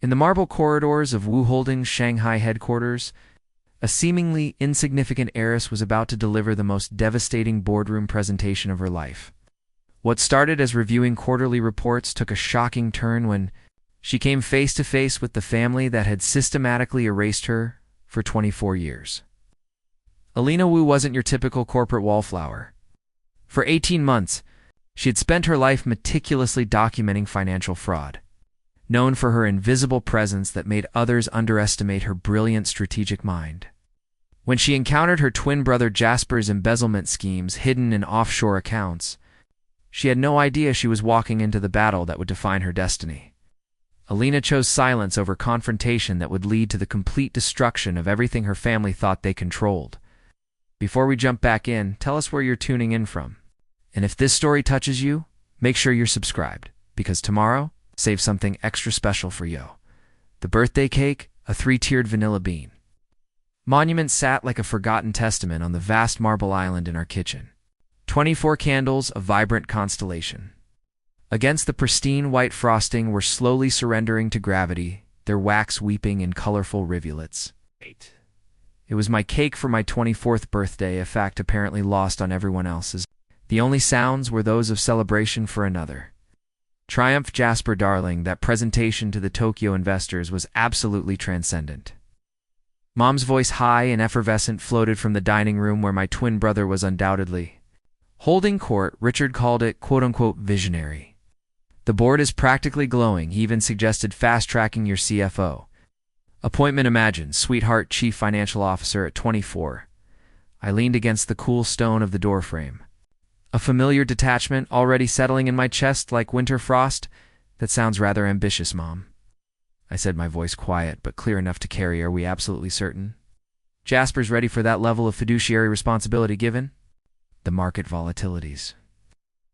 In the marble corridors of Wu Holdings Shanghai headquarters, a seemingly insignificant heiress was about to deliver the most devastating boardroom presentation of her life. What started as reviewing quarterly reports took a shocking turn when she came face to face with the family that had systematically erased her for 24 years. Alina Wu wasn't your typical corporate wallflower. For 18 months, she had spent her life meticulously documenting financial fraud, known for her invisible presence that made others underestimate her brilliant strategic mind. When she encountered her twin brother Jasper's embezzlement schemes hidden in offshore accounts, she had no idea she was walking into the battle that would define her destiny. Alina chose silence over confrontation that would lead to the complete destruction of everything her family thought they controlled. Before we jump back in, tell us where you're tuning in from. And if this story touches you, make sure you're subscribed, because tomorrow, save something extra special for Yo. The birthday cake, a 3-tiered vanilla bean. Monument sat like a forgotten testament on the vast marble island in our kitchen. 24 candles, a vibrant constellation. Against the pristine white frosting were slowly surrendering to gravity, their wax weeping in colorful rivulets. It was my cake for my 24th birthday, a fact apparently lost on everyone else's. The only sounds were those of celebration for another. Triumph, Jasper, darling, that presentation to the Tokyo investors was absolutely transcendent. Mom's voice, high and effervescent, floated from the dining room where my twin brother was undoubtedly holding court. Richard called it, quote-unquote, visionary. The board is practically glowing. He even suggested fast-tracking your CFO appointment. Imagine, sweetheart, chief financial officer at 24. I leaned against the cool stone of the doorframe. A familiar detachment already settling in my chest like winter frost. That sounds rather ambitious, Mom, I said, my voice quiet but clear enough to carry. Are we absolutely certain Jasper's ready for that level of fiduciary responsibility given the market volatilities?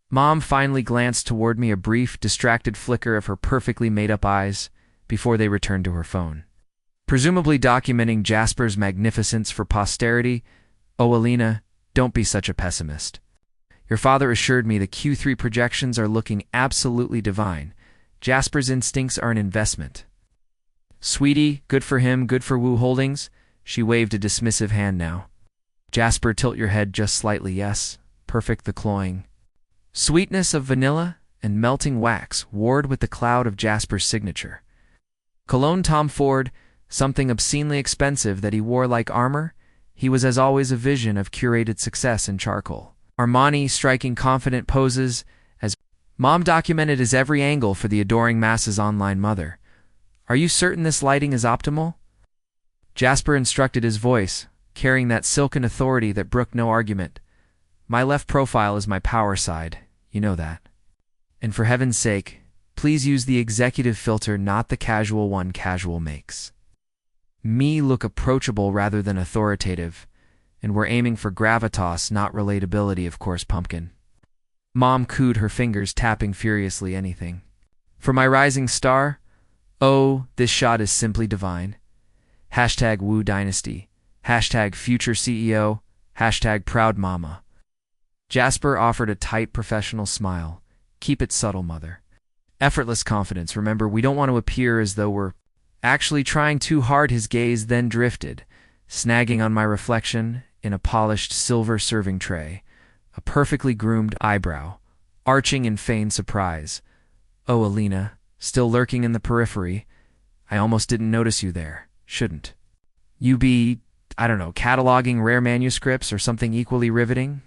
Mom finally glanced toward me, a brief, distracted flicker of her perfectly made-up eyes before they returned to her phone. Presumably documenting Jasper's magnificence for posterity. Oh, Alina, don't be such a pessimist. Your father assured me the Q3 projections are looking absolutely divine. Jasper's instincts are an investment. Sweetie, good for him, good for Wu Holdings. She waved a dismissive hand now. Jasper, tilt your head just slightly, yes. Perfect. The cloying sweetness of vanilla and melting wax warred with the cloud of Jasper's signature. Cologne, Tom Ford, something obscenely expensive that he wore like armor. He was as always a vision of curated success in charcoal. Armani, striking confident poses as Mom documented his every angle for the adoring masses online mother. Are you certain this lighting is optimal? Jasper instructed, his voice carrying that silken authority that brooked no argument. My left profile is my power side, you know that. And for heaven's sake, please use the executive filter, not the casual one casual makes me look approachable rather than authoritative. And we're aiming for gravitas, not relatability, of course, pumpkin. Mom cooed, her fingers tapping furiously. Anything for my rising star? Oh, this shot is simply divine. Hashtag Wu Dynasty. Hashtag future CEO. Hashtag proud mama. Jasper offered a tight professional smile. Keep it subtle, mother. Effortless confidence. Remember, we don't want to appear as though we're actually trying too hard. His gaze then drifted, snagging on my reflection in a polished silver serving tray, a perfectly groomed eyebrow, arching in feigned surprise. Oh, Alina, still lurking in the periphery. I almost didn't notice you there. Shouldn't you be, I don't know, cataloging rare manuscripts or something equally riveting?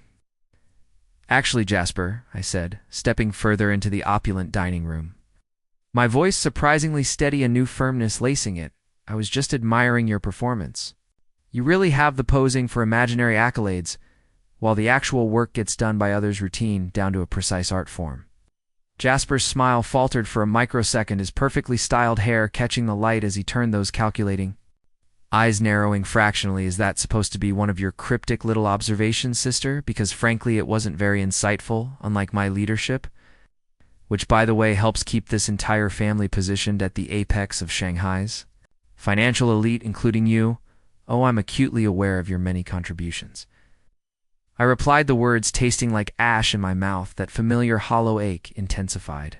Actually, Jasper, I said, stepping further into the opulent dining room. My voice surprisingly steady, a new firmness lacing it. I was just admiring your performance. You really have the posing for imaginary accolades, while the actual work gets done by others, routine down to a precise art form. Jasper's smile faltered for a microsecond, his perfectly styled hair catching the light as he turned those calculating eyes, narrowing fractionally. Is that supposed to be one of your cryptic little observations, sister? Because frankly, it wasn't very insightful, unlike my leadership, which, by the way, helps keep this entire family positioned at the apex of Shanghai's financial elite, including you. Oh, I'm acutely aware of your many contributions. I replied, the words tasting like ash in my mouth, that familiar hollow ache intensified.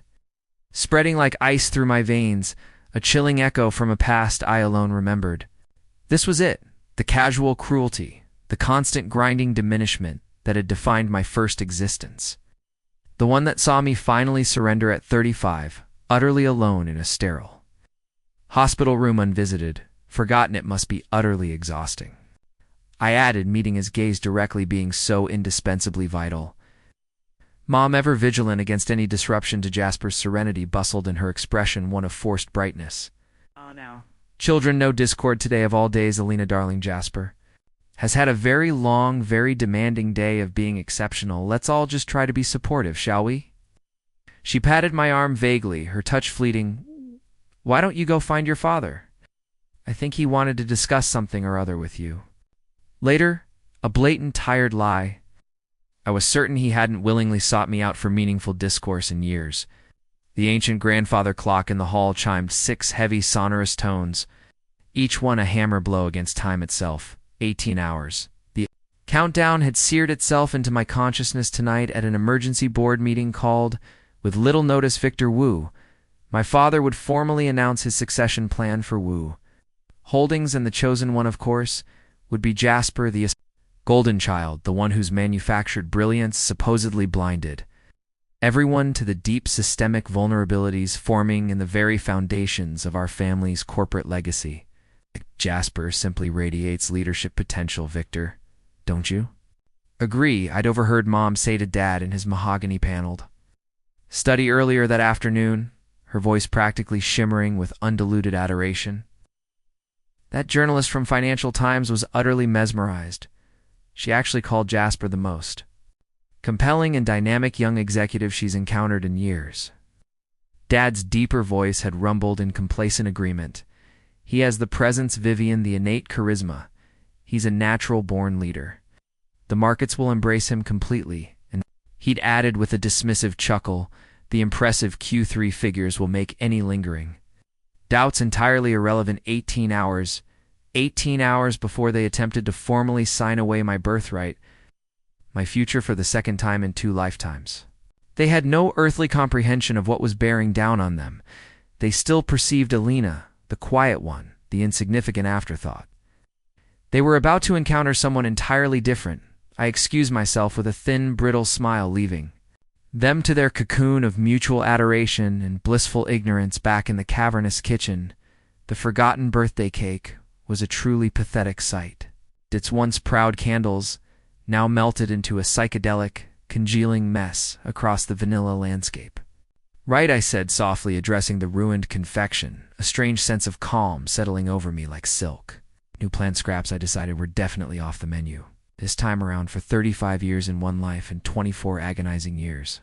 Spreading like ice through my veins, a chilling echo from a past I alone remembered. This was it, the casual cruelty, the constant grinding diminishment that had defined my first existence. The one that saw me finally surrender at 35, utterly alone in a sterile hospital room unvisited, forgotten it must be utterly exhausting. I added, meeting his gaze directly, being so indispensably vital. Mom, ever vigilant against any disruption to Jasper's serenity, bustled in her expression one of forced brightness. Oh no. Children, no discord today of all days, Alina darling. Jasper has had a very long, very demanding day of being exceptional. Let's all just try to be supportive, shall we? She patted my arm vaguely, her touch fleeting. Why don't you go find your father? I think he wanted to discuss something or other with you. Later, a blatant, tired lie. I was certain he hadn't willingly sought me out for meaningful discourse in years. The ancient grandfather clock in the hall chimed 6 heavy, sonorous tones, each one a hammer blow against time itself. 18 hours. The countdown had seared itself into my consciousness tonight at an emergency board meeting called, with little notice, Victor Wu. My father would formally announce his succession plan for Wu Holdings, and the chosen one, of course, would be Jasper, the golden child, the one whose manufactured brilliance supposedly blinded everyone to the deep systemic vulnerabilities forming in the very foundations of our family's corporate legacy. Jasper simply radiates leadership potential, Victor, don't you? Agree, I'd overheard Mom say to Dad in his mahogany-paneled study earlier that afternoon, her voice practically shimmering with undiluted adoration. That journalist from Financial Times was utterly mesmerized. She actually called Jasper the most compelling and dynamic young executive she's encountered in years. Dad's deeper voice had rumbled in complacent agreement. He has the presence, Vivian, the innate charisma. He's a natural-born leader. The markets will embrace him completely, and he'd added with a dismissive chuckle, the impressive Q3 figures will make any lingering doubts entirely irrelevant. 18 hours before they attempted to formally sign away my birthright, my future for the second time in 2 lifetimes. They had no earthly comprehension of what was bearing down on them. They still perceived Alina, the quiet one, the insignificant afterthought. They were about to encounter someone entirely different. I excused myself with a thin, brittle smile, leaving them to their cocoon of mutual adoration and blissful ignorance back in the cavernous kitchen. The forgotten birthday cake was a truly pathetic sight. Its once proud candles now melted into a psychedelic, congealing mess across the vanilla landscape. Right, I said softly, addressing the ruined confection, a strange sense of calm settling over me like silk. New plant scraps, I decided, were definitely off the menu. This time around for 35 years in one life and 24 agonizing years.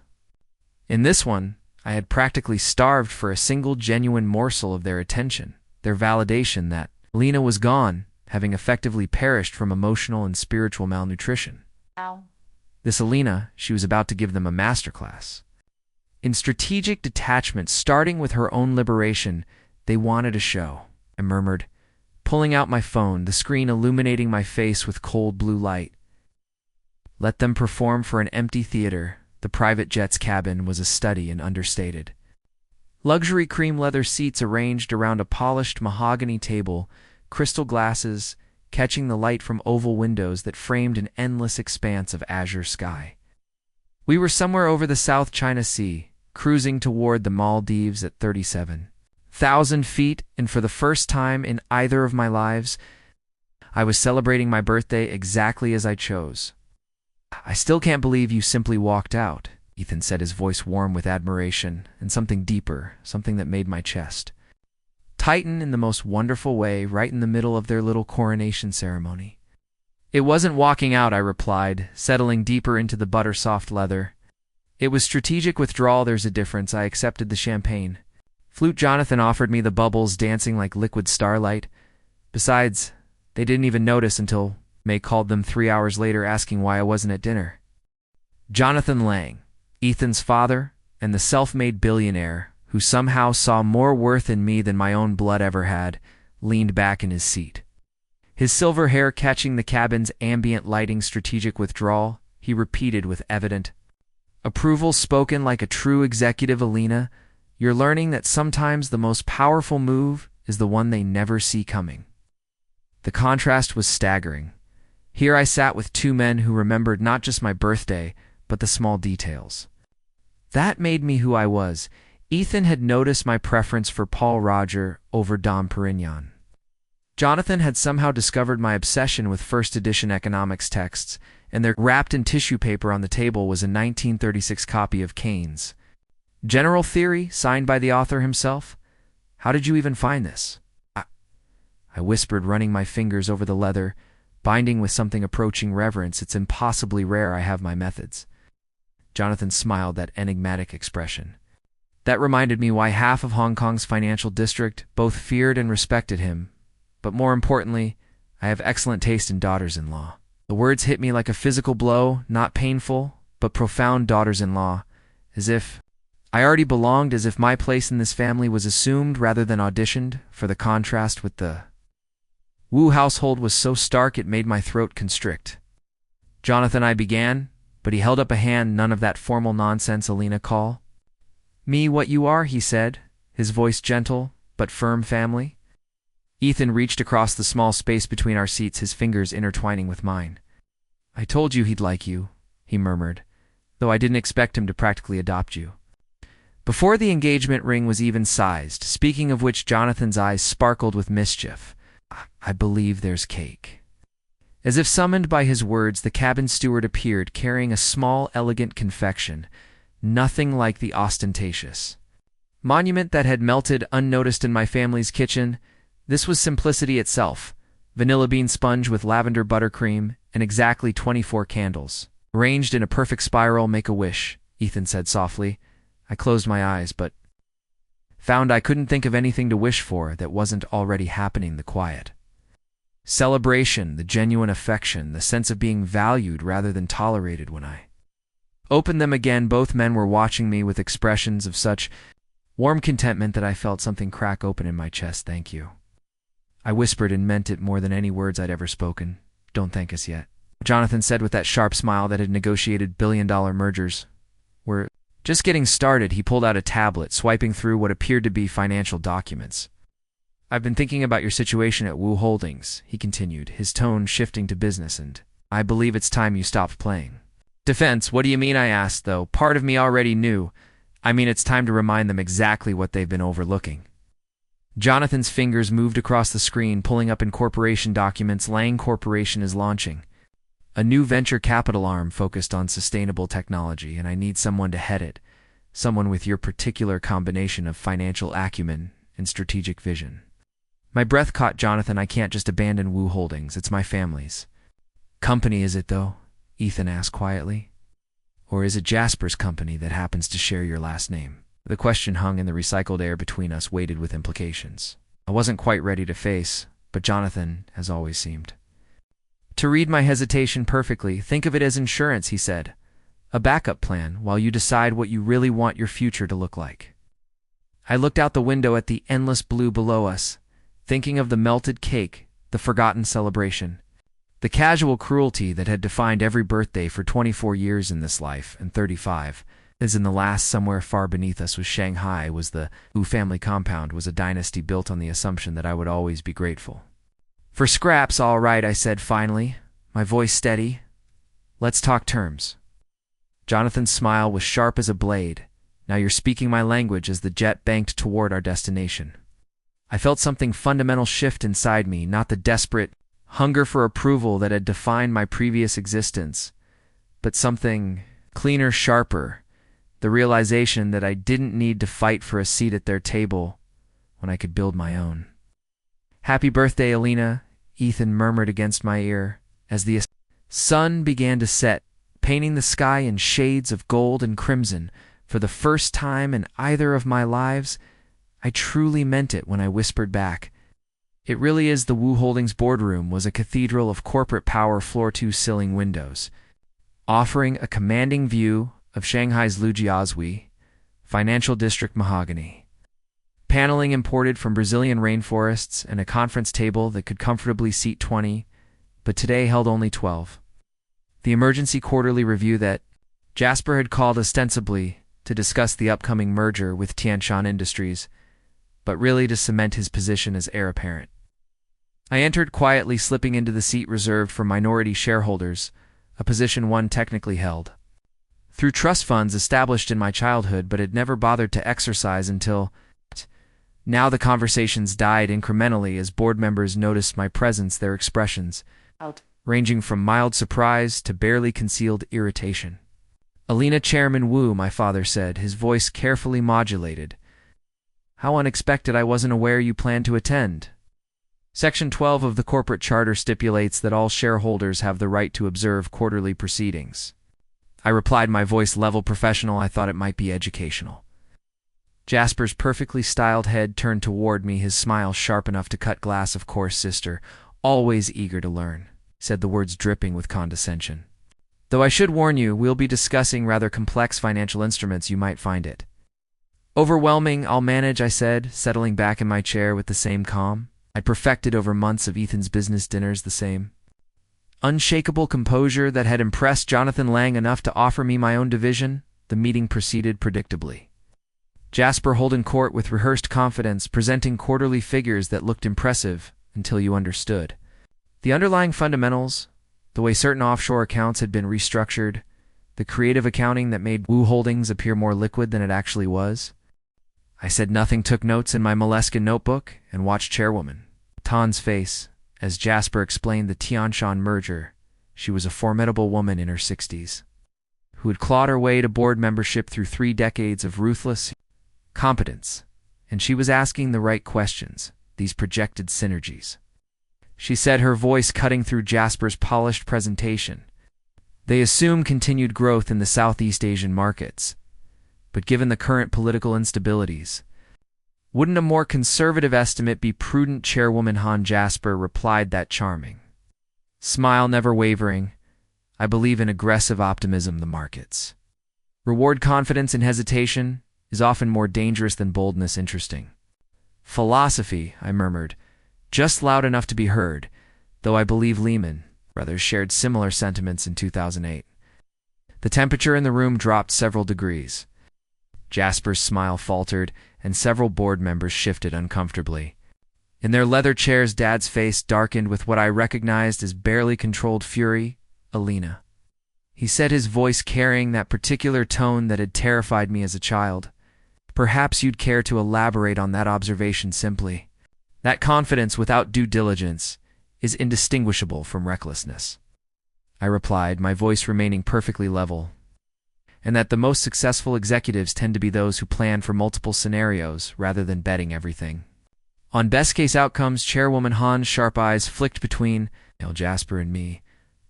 In this one, I had practically starved for a single genuine morsel of their attention, their validation that Alina was gone, having effectively perished from emotional and spiritual malnutrition. Ow. This Alina, she was about to give them a masterclass. In strategic detachment, starting with her own liberation, they wanted a show, I murmured, pulling out my phone, the screen illuminating my face with cold blue light. Let them perform for an empty theater. The private jet's cabin was a study and understated. Luxury cream leather seats arranged around a polished mahogany table, crystal glasses catching the light from oval windows that framed an endless expanse of azure sky. We were somewhere over the South China Sea, cruising toward the Maldives at 37,000 feet, and for the first time in either of my lives, I was celebrating my birthday exactly as I chose. I still can't believe you simply walked out, Ethan said, his voice warm with admiration and something deeper, something that made my chest tighten in the most wonderful way right in the middle of their little coronation ceremony. It wasn't walking out, I replied, settling deeper into the butter-soft leather. It was strategic withdrawal. There's a difference. I accepted the champagne. Flute Jonathan offered me the bubbles dancing like liquid starlight. Besides, they didn't even notice until May called them 3 hours later asking why I wasn't at dinner. Jonathan Lang, Ethan's father, and the self-made billionaire, who somehow saw more worth in me than my own blood ever had, leaned back in his seat. His silver hair catching the cabin's ambient lighting. Strategic withdrawal, he repeated with evident approval, spoken like a true executive. Alina, You're learning that sometimes the most powerful move is the one they never see coming. The contrast was staggering. Here I sat with two men who remembered not just my birthday, but the small details. That made me who I was. Ethan had noticed my preference for Paul Roger over Dom Perignon. Jonathan had somehow discovered my obsession with first edition economics texts, and there, wrapped in tissue paper on the table, was a 1936 copy of Keynes' General Theory, signed by the author himself. How did you even find this? I whispered, running my fingers over the leather, binding with something approaching reverence. It's impossibly rare. I have my methods. Jonathan smiled, that enigmatic expression. That reminded me why half of Hong Kong's financial district both feared and respected him. But more importantly, I have excellent taste in daughters-in-law. The words hit me like a physical blow, not painful, but profound. Daughters-in-law, as if I already belonged, as if my place in this family was assumed rather than auditioned. For the contrast with the Wu household was so stark it made my throat constrict. Jonathan, I began, but he held up a hand. None of that formal nonsense, Alina. Call me what you are, he said, his voice gentle but firm. Family. Ethan reached across the small space between our seats, his fingers intertwining with mine. I told you he'd like you, he murmured, though I didn't expect him to practically adopt you. Before the engagement ring was even sized, speaking of which, Jonathan's eyes sparkled with mischief. I believe there's cake. As if summoned by his words, the cabin steward appeared, carrying a small, elegant confection, nothing like the ostentatious monument that had melted unnoticed in my family's kitchen. This was simplicity itself: vanilla bean sponge with lavender buttercream, and exactly 24 candles, arranged in a perfect spiral. Make a wish, Ethan said softly. I closed my eyes, but found I couldn't think of anything to wish for that wasn't already happening. The quiet celebration, the genuine affection, the sense of being valued rather than tolerated. When I opened them again, both men were watching me with expressions of such warm contentment that I felt something crack open in my chest. Thank you, I whispered, and meant it more than any words I'd ever spoken. Don't thank us yet, Jonathan said with that sharp smile that had negotiated billion-dollar mergers. We're just getting started. He pulled out a tablet, swiping through what appeared to be financial documents. I've been thinking about your situation at Wu Holdings, he continued, his tone shifting to business, and I believe it's time you stopped playing defense. What do you mean? I asked, though part of me already knew. I mean, it's time to remind them exactly what they've been overlooking. Jonathan's fingers moved across the screen, pulling up incorporation documents. Lang Corporation is launching a new venture capital arm focused on sustainable technology, and I need someone to head it, someone with your particular combination of financial acumen and strategic vision. My breath caught. Jonathan, I can't just abandon Wu Holdings. It's my family's company. Is it, though? Ethan asked quietly. Or is it Jasper's company that happens to share your last name? The question hung in the recycled air between us, weighted with implications I wasn't quite ready to face, but Jonathan has always seemed to read my hesitation perfectly. Think of it as insurance, he said. A backup plan while you decide what you really want your future to look like. I looked out the window at the endless blue below us, thinking of the melted cake, the forgotten celebration, the casual cruelty that had defined every birthday for 24 years in this life, and 35, as in the last. Somewhere far beneath us was Shanghai, was the Wu family compound, was a dynasty built on the assumption that I would always be grateful for scraps. All right, I said finally, my voice steady. Let's talk terms. Jonathan's smile was sharp as a blade. Now you're speaking my language. As the jet banked toward our destination, I felt something fundamental shift inside me, not the desperate hunger for approval that had defined my previous existence, but something cleaner, sharper, the realization that I didn't need to fight for a seat at their table when I could build my own. Happy birthday, Alina, Ethan murmured against my ear as the sun began to set, painting the sky in shades of gold and crimson. For the first time in either of my lives, I truly meant it when I whispered back, it really is. The Wu Holdings boardroom was a cathedral of corporate power, floor-to-ceiling windows, offering a commanding view of Shanghai's Lujiazui financial district. Mahogany paneling imported from Brazilian rainforests, and a conference table that could comfortably seat 20, but today held only 12. The emergency quarterly review that Jasper had called ostensibly to discuss the upcoming merger with Tianshan Industries, but really to cement his position as heir apparent. I entered quietly, slipping into the seat reserved for minority shareholders, a position one technically held through trust funds established in my childhood but had never bothered to exercise until now. The conversations died incrementally as board members noticed my presence, their expressions ranging from mild surprise to barely concealed irritation. "Alina, Chairman Wu," my father said, his voice carefully modulated. "How unexpected. I wasn't aware you planned to attend." Section 12 of the corporate charter stipulates that all shareholders have the right to observe quarterly proceedings. I replied, my voice level professional. I thought it might be educational. Jasper's perfectly styled head turned toward me, his smile sharp enough to cut glass. "Of course, sister. Always eager to learn," said, the words dripping with condescension. "Though I should warn you, we'll be discussing rather complex financial instruments. You might find it overwhelming." "I'll manage," I said, settling back in my chair with the same calm I'd perfected over months of Ethan's business dinners, the same unshakable composure that had impressed Jonathan Lang enough to offer me my own division. The meeting proceeded predictably. Jasper holding court with rehearsed confidence, presenting quarterly figures that looked impressive until you understood the underlying fundamentals, the way certain offshore accounts had been restructured, the creative accounting that made Wu Holdings appear more liquid than it actually was. I said nothing, took notes in my moleskin notebook, and watched Chairwoman Tan's face as Jasper explained the Tianshan merger. She was a formidable woman in her 60s, who had clawed her way to board membership through 3 decades of ruthless competence, and she was asking the right questions, these projected synergies. She said, her voice cutting through Jasper's polished presentation. "They assume continued growth in the Southeast Asian markets, but given the current political instabilities, wouldn't a more conservative estimate be prudent?" Chairwoman Han Jasper replied, that charming smile never wavering. "I believe in aggressive optimism. The markets reward confidence, and hesitation is often more dangerous than boldness." "Interesting philosophy," I murmured, just loud enough to be heard, though I believe Lehman Brothers shared similar sentiments in 2008. The temperature in the room dropped several degrees. Jasper's smile faltered, and several board members shifted uncomfortably. In their leather chairs, Dad's face darkened with what I recognized as barely controlled fury. "Alina," he said, his voice carrying that particular tone that had terrified me as a child. "Perhaps you'd care to elaborate on that observation simply. That confidence without due diligence is indistinguishable from recklessness." I replied, my voice remaining perfectly level, "and that the most successful executives tend to be those who plan for multiple scenarios rather than betting everything on best-case outcomes." Chairwoman Han's sharp eyes flicked between Jasper and me,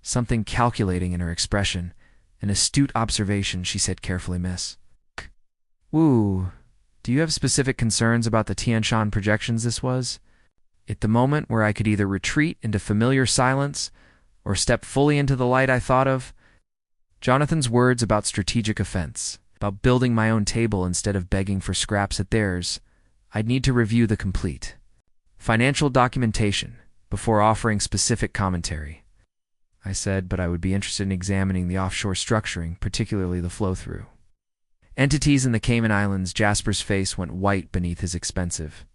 something calculating in her expression. "An astute observation," she said carefully. "Miss Wu, do you have specific concerns about the Tianshan projections?" This was at the moment where I could either retreat into familiar silence or step fully into the light. I thought of Jonathan's words about strategic offense, about building my own table instead of begging for scraps at theirs. I'd need to review the complete financial documentation before offering specific commentary, I said, but I would be interested in examining the offshore structuring, particularly the flow-through entities in the Cayman Islands. Jasper's face went white beneath his expensive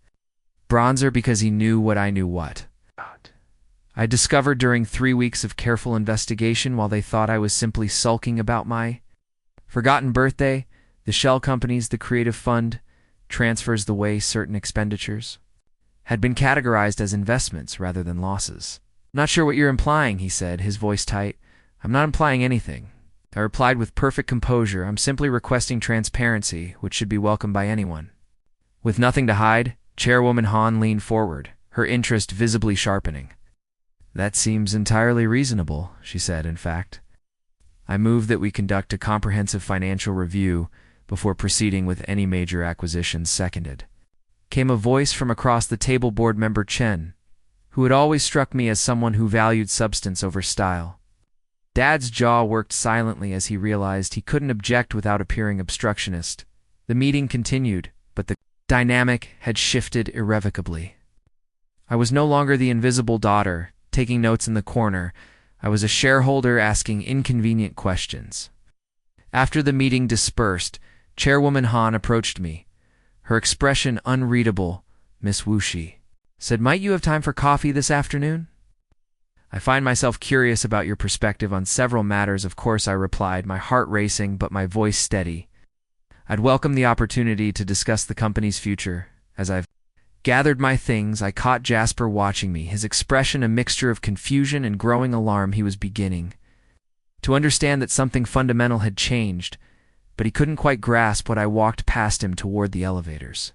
bronzer because he knew what I knew. What I discovered during 3 weeks of careful investigation, while they thought I was simply sulking about my forgotten birthday. The shell companies, the creative fund transfers, the way certain expenditures had been categorized as investments rather than losses. "Not sure what you're implying," he said, his voice tight. "I'm not implying anything," I replied with perfect composure. "I'm simply requesting transparency, which should be welcomed by anyone." With nothing to hide, Chairwoman Han leaned forward, her interest visibly sharpening. "That seems entirely reasonable," she said. "In fact, I move that we conduct a comprehensive financial review before proceeding with any major acquisitions." "Seconded," came a voice from across the table. Board member Chen, who had always struck me as someone who valued substance over style. Dad's jaw worked silently as he realized he couldn't object without appearing obstructionist. The meeting continued, but the dynamic had shifted irrevocably. I was no longer the invisible daughter taking notes in the corner. I was a shareholder asking inconvenient questions. After the meeting dispersed, Chairwoman Han approached me, her expression unreadable. Miss Wu, she said, might you have time for coffee this afternoon? I find myself curious about your perspective on several matters, of course, I replied, my heart racing but my voice steady. I'd welcome the opportunity to discuss the company's future. As I've gathered my things, I caught Jasper watching me, his expression a mixture of confusion and growing alarm. He was beginning to understand that something fundamental had changed, but he couldn't quite grasp what I walked past him toward the elevators.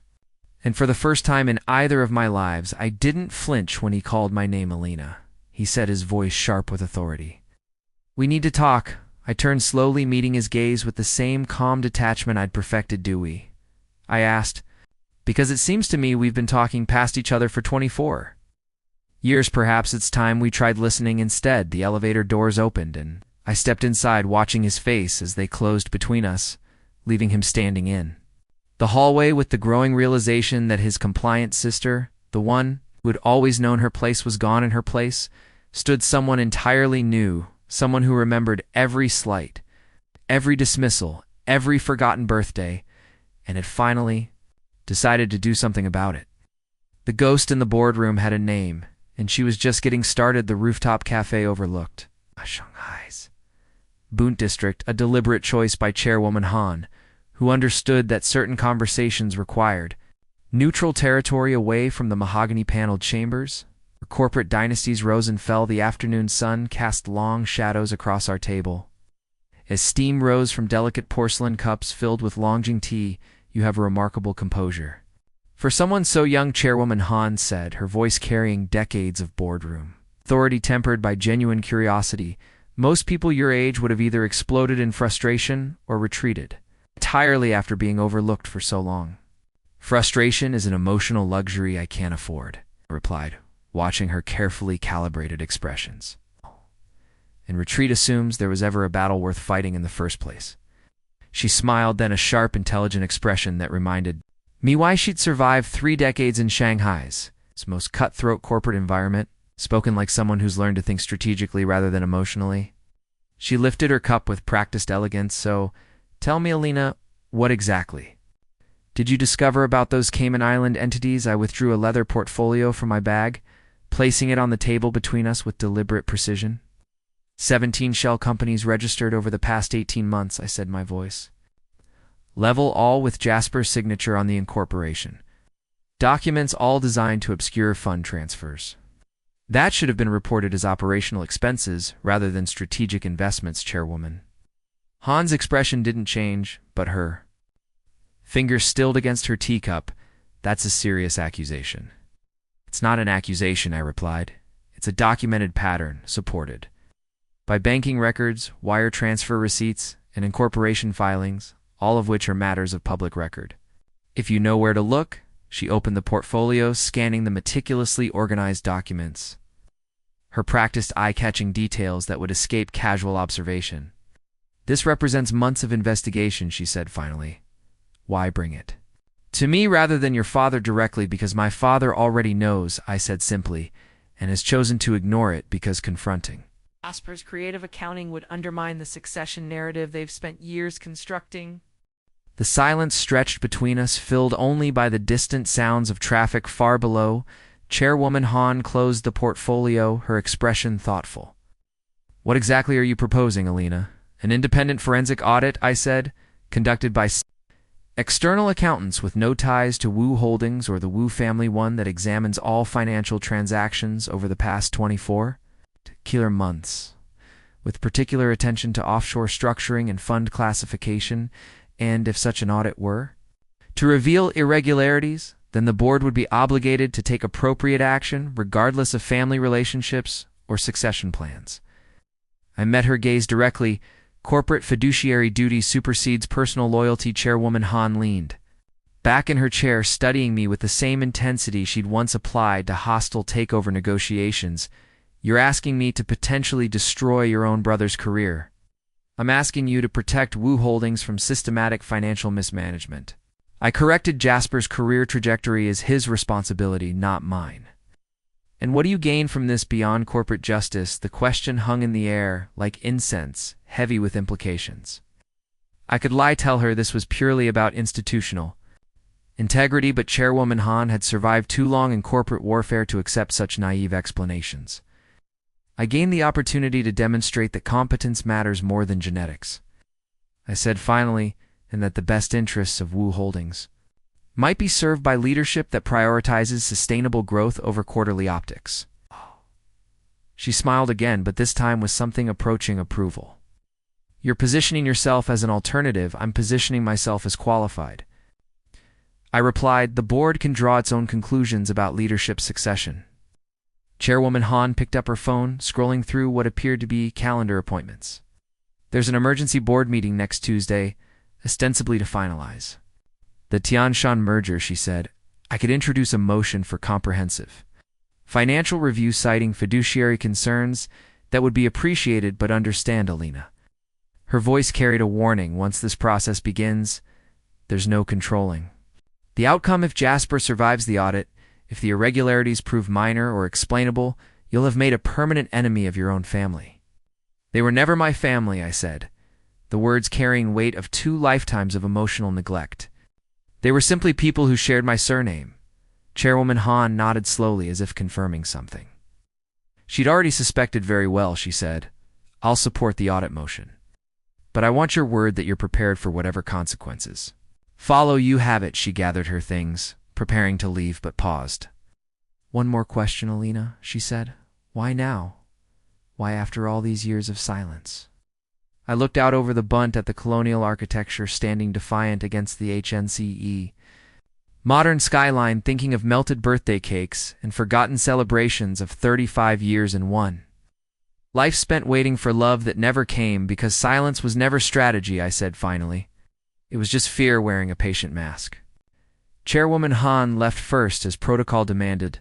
And for the first time in either of my lives, I didn't flinch when he called my name Alina. He said, his voice sharp with authority. We need to talk. I turned slowly, meeting his gaze with the same calm detachment I'd perfected. Do we? I asked, because it seems to me we've been talking past each other for 24 years. Perhaps it's time we tried listening instead. The elevator doors opened, and I stepped inside, watching his face as they closed between us, leaving him standing in the hallway with the growing realization that his compliant sister, the one who had always known her place was gone. In her place stood someone entirely new, someone who remembered every slight, every dismissal, every forgotten birthday, and had finally decided to do something about it. The ghost in the boardroom had a name, and she was just getting started. The rooftop cafe overlooked Shanghai's Bund district, a deliberate choice by Chairwoman Han, who understood that certain conversations required neutral territory away from the mahogany-paneled chambers, where corporate dynasties rose and fell. The afternoon sun cast long shadows across our table. As steam rose from delicate porcelain cups filled with Longjing tea, you have a remarkable composure. For someone so young, Chairwoman Han said, her voice carrying decades of boardroom authority tempered by genuine curiosity. Most people your age would have either exploded in frustration or retreated entirely after being overlooked for so long. Frustration is an emotional luxury I can't afford, I replied, watching her carefully calibrated expressions. And retreat assumes there was ever a battle worth fighting in the first place. She smiled, then a sharp, intelligent expression that reminded me why she'd survived 3 decades in Shanghai's most cutthroat corporate environment, spoken like someone who's learned to think strategically rather than emotionally. She lifted her cup with practiced elegance. So, tell me, Alina, what exactly did you discover about those Cayman Island entities? I withdrew a leather portfolio from my bag, placing it on the table between us with deliberate precision. 17 shell companies registered over the past 18 months, I said, my voice level, all with Jasper's signature on the incorporation. Documents all designed to obscure fund transfers. That should have been reported as operational expenses rather than strategic investments, Chairwoman. Han's expression didn't change, but her fingers stilled against her teacup. That's a serious accusation. It's not an accusation, I replied. It's a documented pattern, supported by banking records, wire transfer receipts, and incorporation filings, all of which are matters of public record. If you know where to look, she opened the portfolio, scanning the meticulously organized documents, her practiced eye-catching details that would escape casual observation. This represents months of investigation, she said finally. Why bring it to me rather than your father directly? Because my father already knows, I said simply, and has chosen to ignore it because confronting Jasper's creative accounting would undermine the succession narrative they've spent years constructing. The silence stretched between us, filled only by the distant sounds of traffic far below. Chairwoman Han closed the portfolio, her expression thoughtful. What exactly are you proposing, Alina? An independent forensic audit, I said, conducted by external accountants with no ties to Wu Holdings or the Wu family, one that examines all financial transactions over the past 24 killer months, with particular attention to offshore structuring and fund classification, and if such an audit were to reveal irregularities, then the board would be obligated to take appropriate action regardless of family relationships or succession plans. I met her gaze directly. Corporate fiduciary duty supersedes personal loyalty. Chairwoman Han leaned back in her chair, studying me with the same intensity she'd once applied to hostile takeover negotiations. You're asking me to potentially destroy your own brother's career. I'm asking you to protect Wu Holdings from systematic financial mismanagement. I corrected. Jasper's career trajectory is his responsibility, not mine. And what do you gain from this beyond corporate justice? The question hung in the air like incense, heavy with implications. I could tell her this was purely about institutional integrity, but Chairwoman Han had survived too long in corporate warfare to accept such naive explanations. I gained the opportunity to demonstrate that competence matters more than genetics. I said finally, and that the best interests of Wu Holdings might be served by leadership that prioritizes sustainable growth over quarterly optics. She smiled again, but this time with something approaching approval. You're positioning yourself as an alternative, I'm positioning myself as qualified. I replied, the board can draw its own conclusions about leadership succession. Chairwoman Han picked up her phone, scrolling through what appeared to be calendar appointments. There's an emergency board meeting next Tuesday, ostensibly to finalize the Tianshan merger, she said. I could introduce a motion for comprehensive financial review citing fiduciary concerns that would be appreciated, but understand, Alina. Her voice carried a warning. Once this process begins, there's no controlling the outcome. If Jasper survives the audit, if the irregularities prove minor or explainable, you'll have made a permanent enemy of your own family. They were never my family, I said, the words carrying weight of 2 lifetimes of emotional neglect. They were simply people who shared my surname. Chairwoman Han nodded slowly as if confirming something. She'd already suspected very well, she said. I'll support the audit motion. But I want your word that you're prepared for whatever consequences follow. You have it. She gathered her things, preparing to leave, but paused. One more question, Alina, she said. Why now? Why after all these years of silence? I looked out over the bunt at the colonial architecture standing defiant against the HNCE modern skyline, thinking of melted birthday cakes and forgotten celebrations of 35 years in one. Life spent waiting for love that never came, because silence was never strategy, I said finally. It was just fear wearing a patient mask. Chairwoman Han left first as protocol demanded,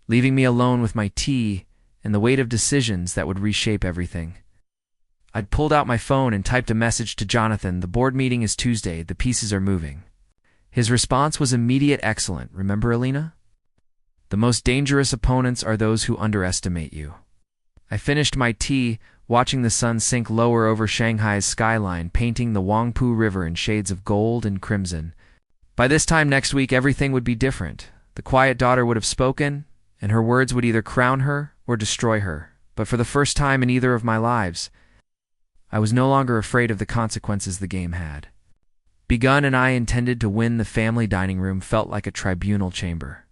leaving me alone with my tea and the weight of decisions that would reshape everything. I'd pulled out my phone and typed a message to Jonathan. The board meeting is Tuesday. The pieces are moving. His response was immediate. Excellent. Remember, Alina? The most dangerous opponents are those who underestimate you. I finished my tea, watching the sun sink lower over Shanghai's skyline, painting the Huangpu River in shades of gold and crimson. By this time next week, everything would be different. The quiet daughter would have spoken, and her words would either crown her or destroy her. But for the first time in either of my lives, I was no longer afraid of the consequences the game had begun, and I intended to win. The family dining room felt like a tribunal chamber.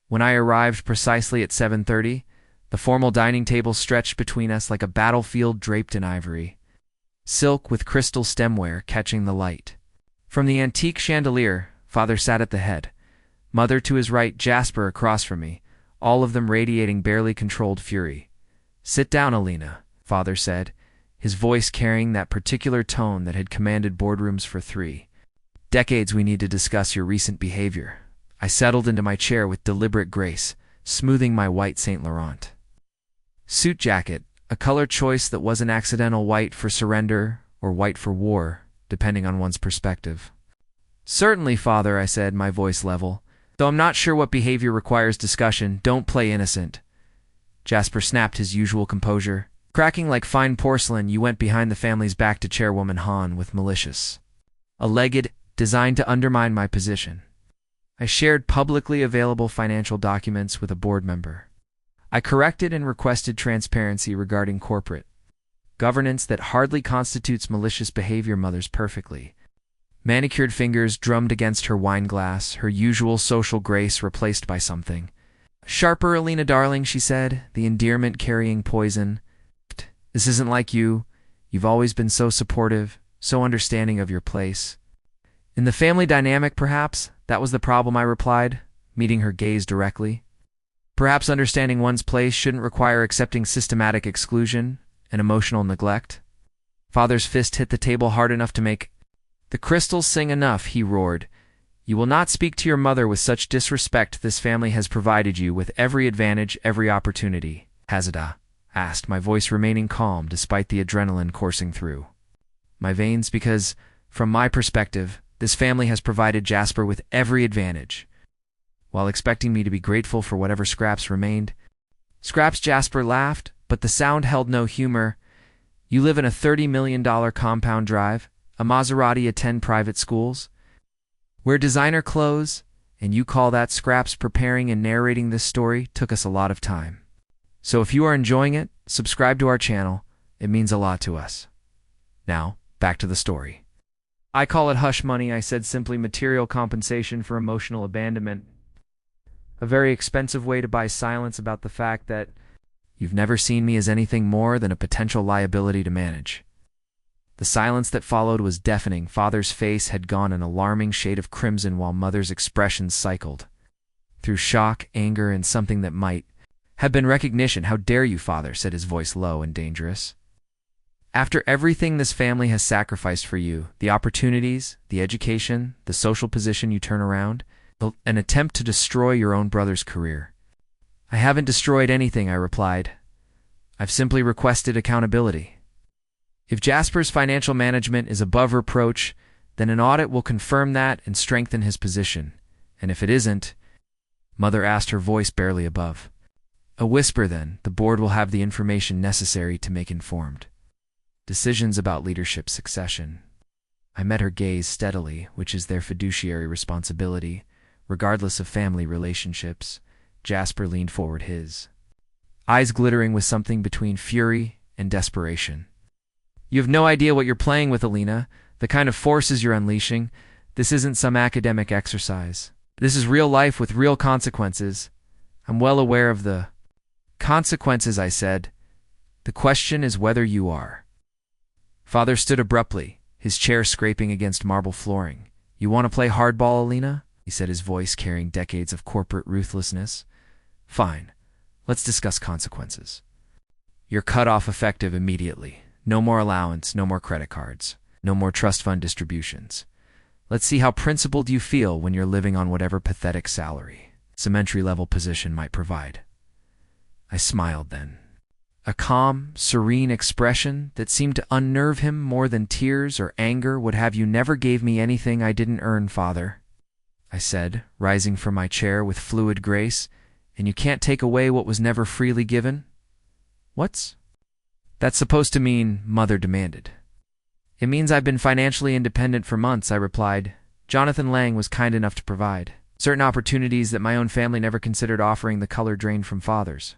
When I arrived precisely at 7:30, the formal dining table stretched between us like a battlefield draped in ivory, silk with crystal stemware catching the light. From the antique chandelier, Father sat at the head, Mother to his right, Jasper across from me, all of them radiating barely controlled fury. Sit down, Alina, Father said, his voice carrying that particular tone that had commanded boardrooms for 3 decades. We need to discuss your recent behavior. I settled into my chair with deliberate grace, smoothing my white Saint Laurent suit jacket, a color choice that was an accidental white for surrender or white for war, depending on one's perspective. Certainly, Father, I said, my voice level. Though I'm not sure what behavior requires discussion, don't play innocent. Jasper snapped his usual composure. Cracking like fine porcelain, you went behind the family's back to Chairwoman Han with malicious alleged, designed to undermine my position. I shared publicly available financial documents with a board member. I corrected and requested transparency regarding corporate governance that hardly constitutes malicious behavior. Mother's perfectly manicured fingers drummed against her wine glass, her usual social grace replaced by something sharper. Alina, darling, she said, the endearment carrying poison. This isn't like you. You've always been so supportive, so understanding of your place in the family dynamic. Perhaps that was the problem, I replied, meeting her gaze directly. Perhaps understanding one's place shouldn't require accepting systematic exclusion and emotional neglect. Father's fist hit the table hard enough to make the crystals sing. Enough, he roared. You will not speak to your mother with such disrespect. This family has provided you with every advantage, every opportunity. Hazada asked, my voice remaining calm despite the adrenaline coursing through my veins, because, from my perspective, this family has provided Jasper with every advantage, while expecting me to be grateful for whatever scraps remained. Scraps, Jasper laughed, but the sound held no humor. You live in a $30 million compound drive, a Maserati, attend private schools, wear designer clothes, and you call that scraps? Preparing and narrating this story took us a lot of time. So if you are enjoying it, subscribe to our channel. It means a lot to us. Now, back to the story. I call it hush money, I said, simply material compensation for emotional abandonment. A very expensive way to buy silence about the fact that you've never seen me as anything more than a potential liability to manage. The silence that followed was deafening. Father's face had gone an alarming shade of crimson while Mother's expressions cycled through shock, anger, and something that might have been recognition. How dare you, Father, said his voice low and dangerous. After everything this family has sacrificed for you, the opportunities, the education, the social position, you turn around, an attempt to destroy your own brother's career. I haven't destroyed anything, I replied. I've simply requested accountability. If Jasper's financial management is above reproach, then an audit will confirm that and strengthen his position. And if it isn't, Mother asked, her voice barely above a whisper, then the board will have the information necessary to make informed decisions about leadership succession. I met her gaze steadily, which is their fiduciary responsibility, regardless of family relationships. Jasper leaned forward, his eyes glittering with something between fury and desperation. You have no idea what you're playing with, Alina, the kind of forces you're unleashing. This isn't some academic exercise. This is real life with real consequences. I'm well aware of the consequences, I said. The question is whether you are. Father stood abruptly, his chair scraping against marble flooring. You want to play hardball, Alina? He said, his voice carrying decades of corporate ruthlessness. Fine. Let's discuss consequences. You're cut off effective immediately. No more allowance, no more credit cards, no more trust fund distributions. Let's see how principled you feel when you're living on whatever pathetic salary some entry-level position might provide. I smiled then. A calm, serene expression that seemed to unnerve him more than tears or anger would have. You never gave me anything I didn't earn, Father, I said, rising from my chair with fluid grace. And you can't take away what was never freely given? What's that supposed to mean? Mother demanded. It means I've been financially independent for months, I replied. Jonathan Lang was kind enough to provide certain opportunities that my own family never considered offering. The color drained from Father's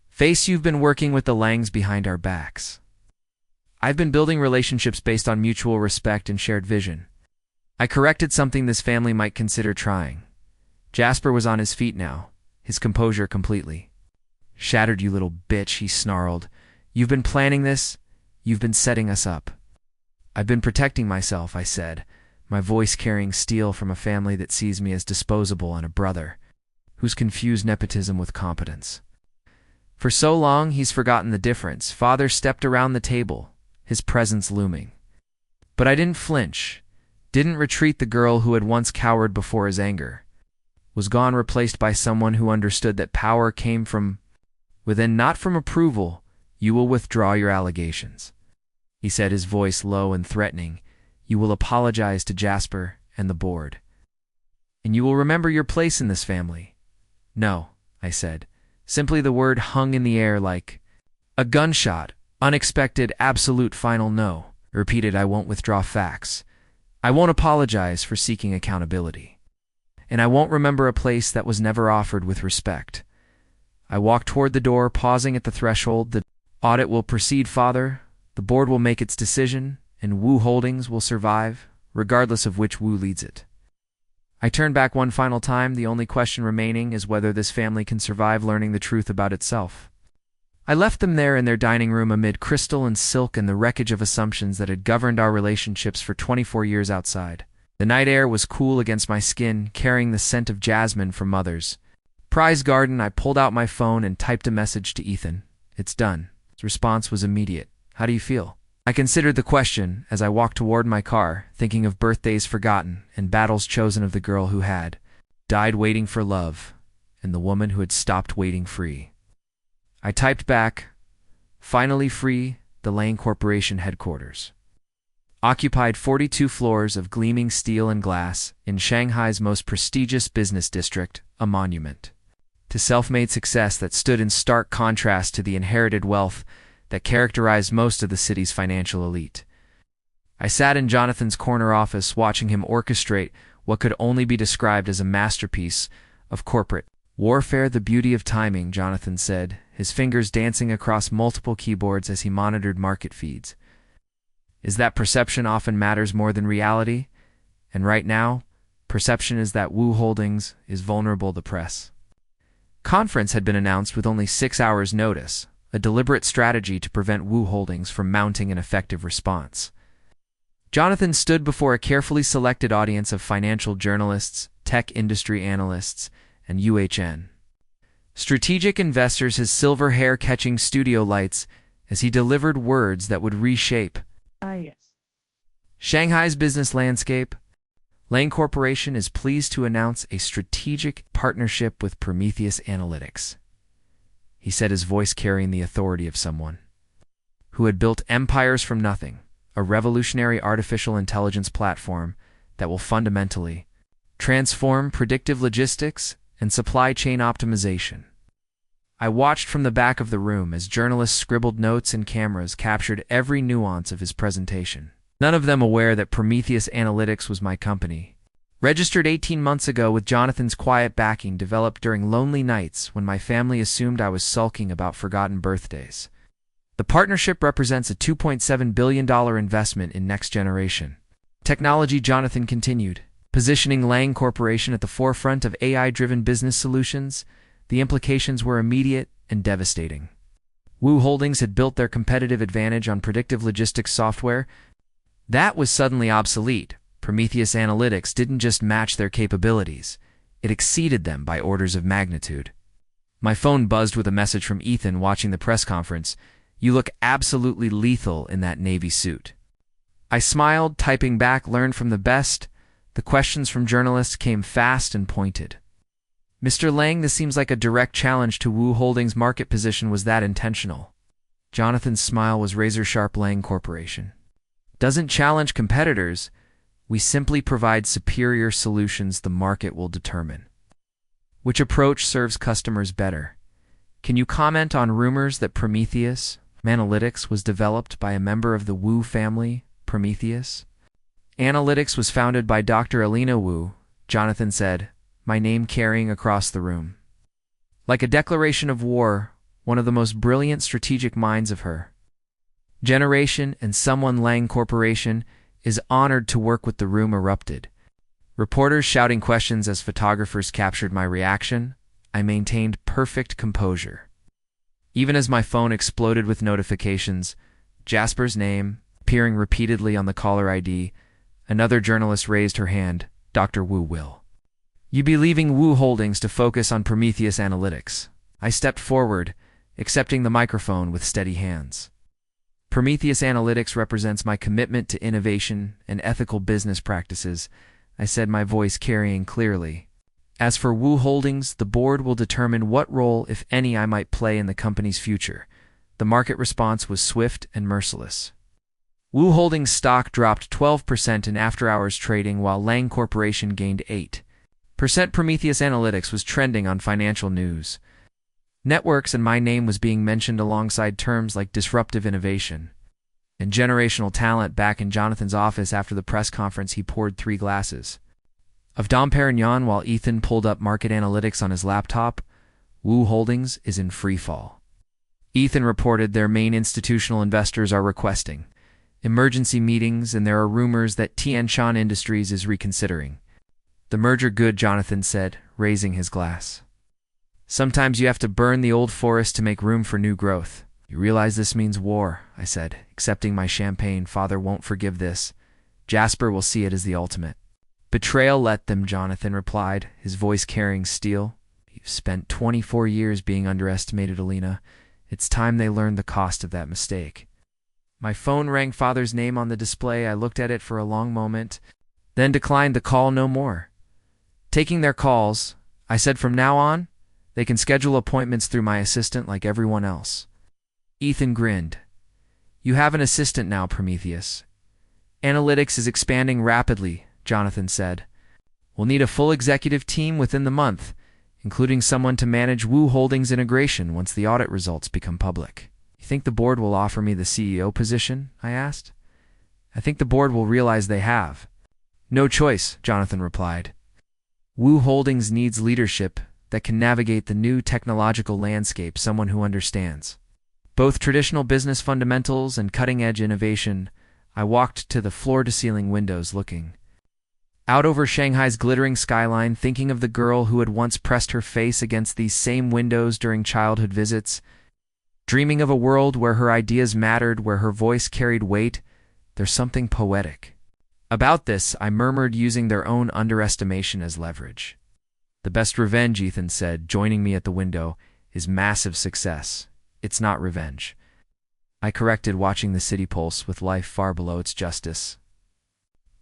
face. You've been working with the Langs behind our backs. I've been building relationships based on mutual respect and shared vision. I corrected something this family might consider trying. Jasper was on his feet now, his composure completely shattered. You little bitch, he snarled. You've been planning this. You've been setting us up. I've been protecting myself, I said, my voice carrying steel from a family that sees me as disposable and a brother who's confused nepotism with competence. For so long, he's forgotten the difference. Father stepped around the table, his presence looming. But I didn't flinch, didn't retreat. The girl who had once cowered before his anger was gone, replaced by someone who understood that power came from within, not from approval. You will withdraw your allegations, he said, his voice low and threatening. You will apologize to Jasper and the board. And you will remember your place in this family. No, I said. Simply the word hung in the air like a gunshot. Unexpected, absolute, final no. Repeated, I won't withdraw facts. I won't apologize for seeking accountability. And I won't remember a place that was never offered with respect. I walked toward the door, pausing at the threshold. The audit will proceed, Father. The board will make its decision, and Wu Holdings will survive, regardless of which Wu leads it. I turned back one final time. The only question remaining is whether this family can survive learning the truth about itself. I left them there in their dining room amid crystal and silk and the wreckage of assumptions that had governed our relationships for 24 years outside. The night air was cool against my skin, carrying the scent of jasmine from Mother's prize garden. I pulled out my phone and typed a message to Ethan. It's done. His response was immediate. How do you feel? I considered the question as I walked toward my car, thinking of birthdays forgotten and battles chosen, of the girl who had died waiting for love and the woman who had stopped waiting free. I typed back, finally free, the Lang Corporation headquarters. Occupied 42 floors of gleaming steel and glass in Shanghai's most prestigious business district, a monument to self-made success that stood in stark contrast to the inherited wealth that characterized most of the city's financial elite. I sat in Jonathan's corner office watching him orchestrate what could only be described as a masterpiece of corporate warfare. The beauty of timing, Jonathan said, his fingers dancing across multiple keyboards as he monitored market feeds, is that perception often matters more than reality. And right now, perception is that Wu Holdings is vulnerable to the press. Conference had been announced with only 6 hours' notice, a deliberate strategy to prevent Wu Holdings from mounting an effective response. Jonathan stood before a carefully selected audience of financial journalists, tech industry analysts, and UHN strategic investors, his silver hair catching studio lights as he delivered words that would reshape Shanghai's business landscape. Lang Corporation is pleased to announce a strategic partnership with Prometheus Analytics, he said, his voice carrying the authority of someone who had built empires from nothing, a revolutionary artificial intelligence platform that will fundamentally transform predictive logistics and supply chain optimization. I watched from the back of the room as journalists scribbled notes and cameras captured every nuance of his presentation, none of them aware that Prometheus Analytics was my company. Registered 18 months ago with Jonathan's quiet backing, developed during lonely nights when my family assumed I was sulking about forgotten birthdays. The partnership represents a $2.7 billion investment in next-generation technology, Jonathan continued, positioning Lang Corporation at the forefront of AI-driven business solutions. The implications were immediate and devastating. Wu Holdings had built their competitive advantage on predictive logistics software. That was suddenly obsolete. Prometheus Analytics didn't just match their capabilities, it exceeded them by orders of magnitude. My phone buzzed with a message from Ethan watching the press conference. You look absolutely lethal in that navy suit. I smiled, typing back, learned from the best. The questions from journalists came fast and pointed. Mr. Lang, this seems like a direct challenge to Wu Holdings' market position. Was that intentional? Jonathan's smile was razor-sharp. Lang Corporation doesn't challenge competitors. We simply provide superior solutions the market will determine. Which approach serves customers better? Can you comment on rumors that Prometheus Analytics was developed by a member of the Wu family? Prometheus Analytics was founded by Dr. Alina Wu, Jonathan said, my name carrying across the room like a declaration of war, one of the most brilliant strategic minds of her generation, and someone Lang Corporation is honored to work with. The room erupted, reporters shouting questions as photographers captured my reaction. I maintained perfect composure, even as my phone exploded with notifications. Jasper's name appearing repeatedly on the caller ID. Another journalist raised her hand. Dr. Wu, will you be leaving Wu Holdings to focus on Prometheus Analytics? I stepped forward, accepting the microphone with steady hands. Prometheus Analytics represents my commitment to innovation and ethical business practices, I said, my voice carrying clearly. As for Wu Holdings, the board will determine what role, if any, I might play in the company's future. The market response was swift and merciless. Wu Holdings stock dropped 12% in after-hours trading, while Lang Corporation gained 8%. Prometheus Analytics was trending on financial news networks, and my name was being mentioned alongside terms like disruptive innovation and generational talent. Back in Jonathan's office after the press conference, he poured 3 glasses of Dom Perignon while Ethan pulled up market analytics on his laptop. Wu Holdings is in free fall. Ethan reported their main institutional investors are requesting emergency meetings, and there are rumors that Tianshan Industries is reconsidering the merger. Good, Jonathan said, raising his glass. Sometimes you have to burn the old forest to make room for new growth. You realize this means war, I said, accepting my champagne. Father won't forgive this. Jasper will see it as the ultimate betrayal. Let them, Jonathan replied, his voice carrying steel. You've spent 24 years being underestimated, Alina. It's time they learned the cost of that mistake. My phone rang. Father's name on the display. I looked at it for a long moment, then declined the call. No more taking their calls, I said. From now on, they can schedule appointments through my assistant like everyone else. Ethan grinned. You have an assistant now, Prometheus Analytics is expanding rapidly, Jonathan said. We'll need a full executive team within the month, including someone to manage Wu Holdings integration once the audit results become public. You think the board will offer me the CEO position? I asked. I think the board will realize they have. No choice, Jonathan replied. Wu Holdings needs leadership that can navigate the new technological landscape, someone who understands both traditional business fundamentals and cutting-edge innovation. I walked to the floor-to-ceiling windows, looking out over Shanghai's glittering skyline, thinking of the girl who had once pressed her face against these same windows during childhood visits, dreaming of a world where her ideas mattered, where her voice carried weight. There's something poetic about this, I murmured, using their own underestimation as leverage. The best revenge, Ethan said, joining me at the window, is massive success. It's not revenge. I corrected, watching the city pulse with life far below its justice.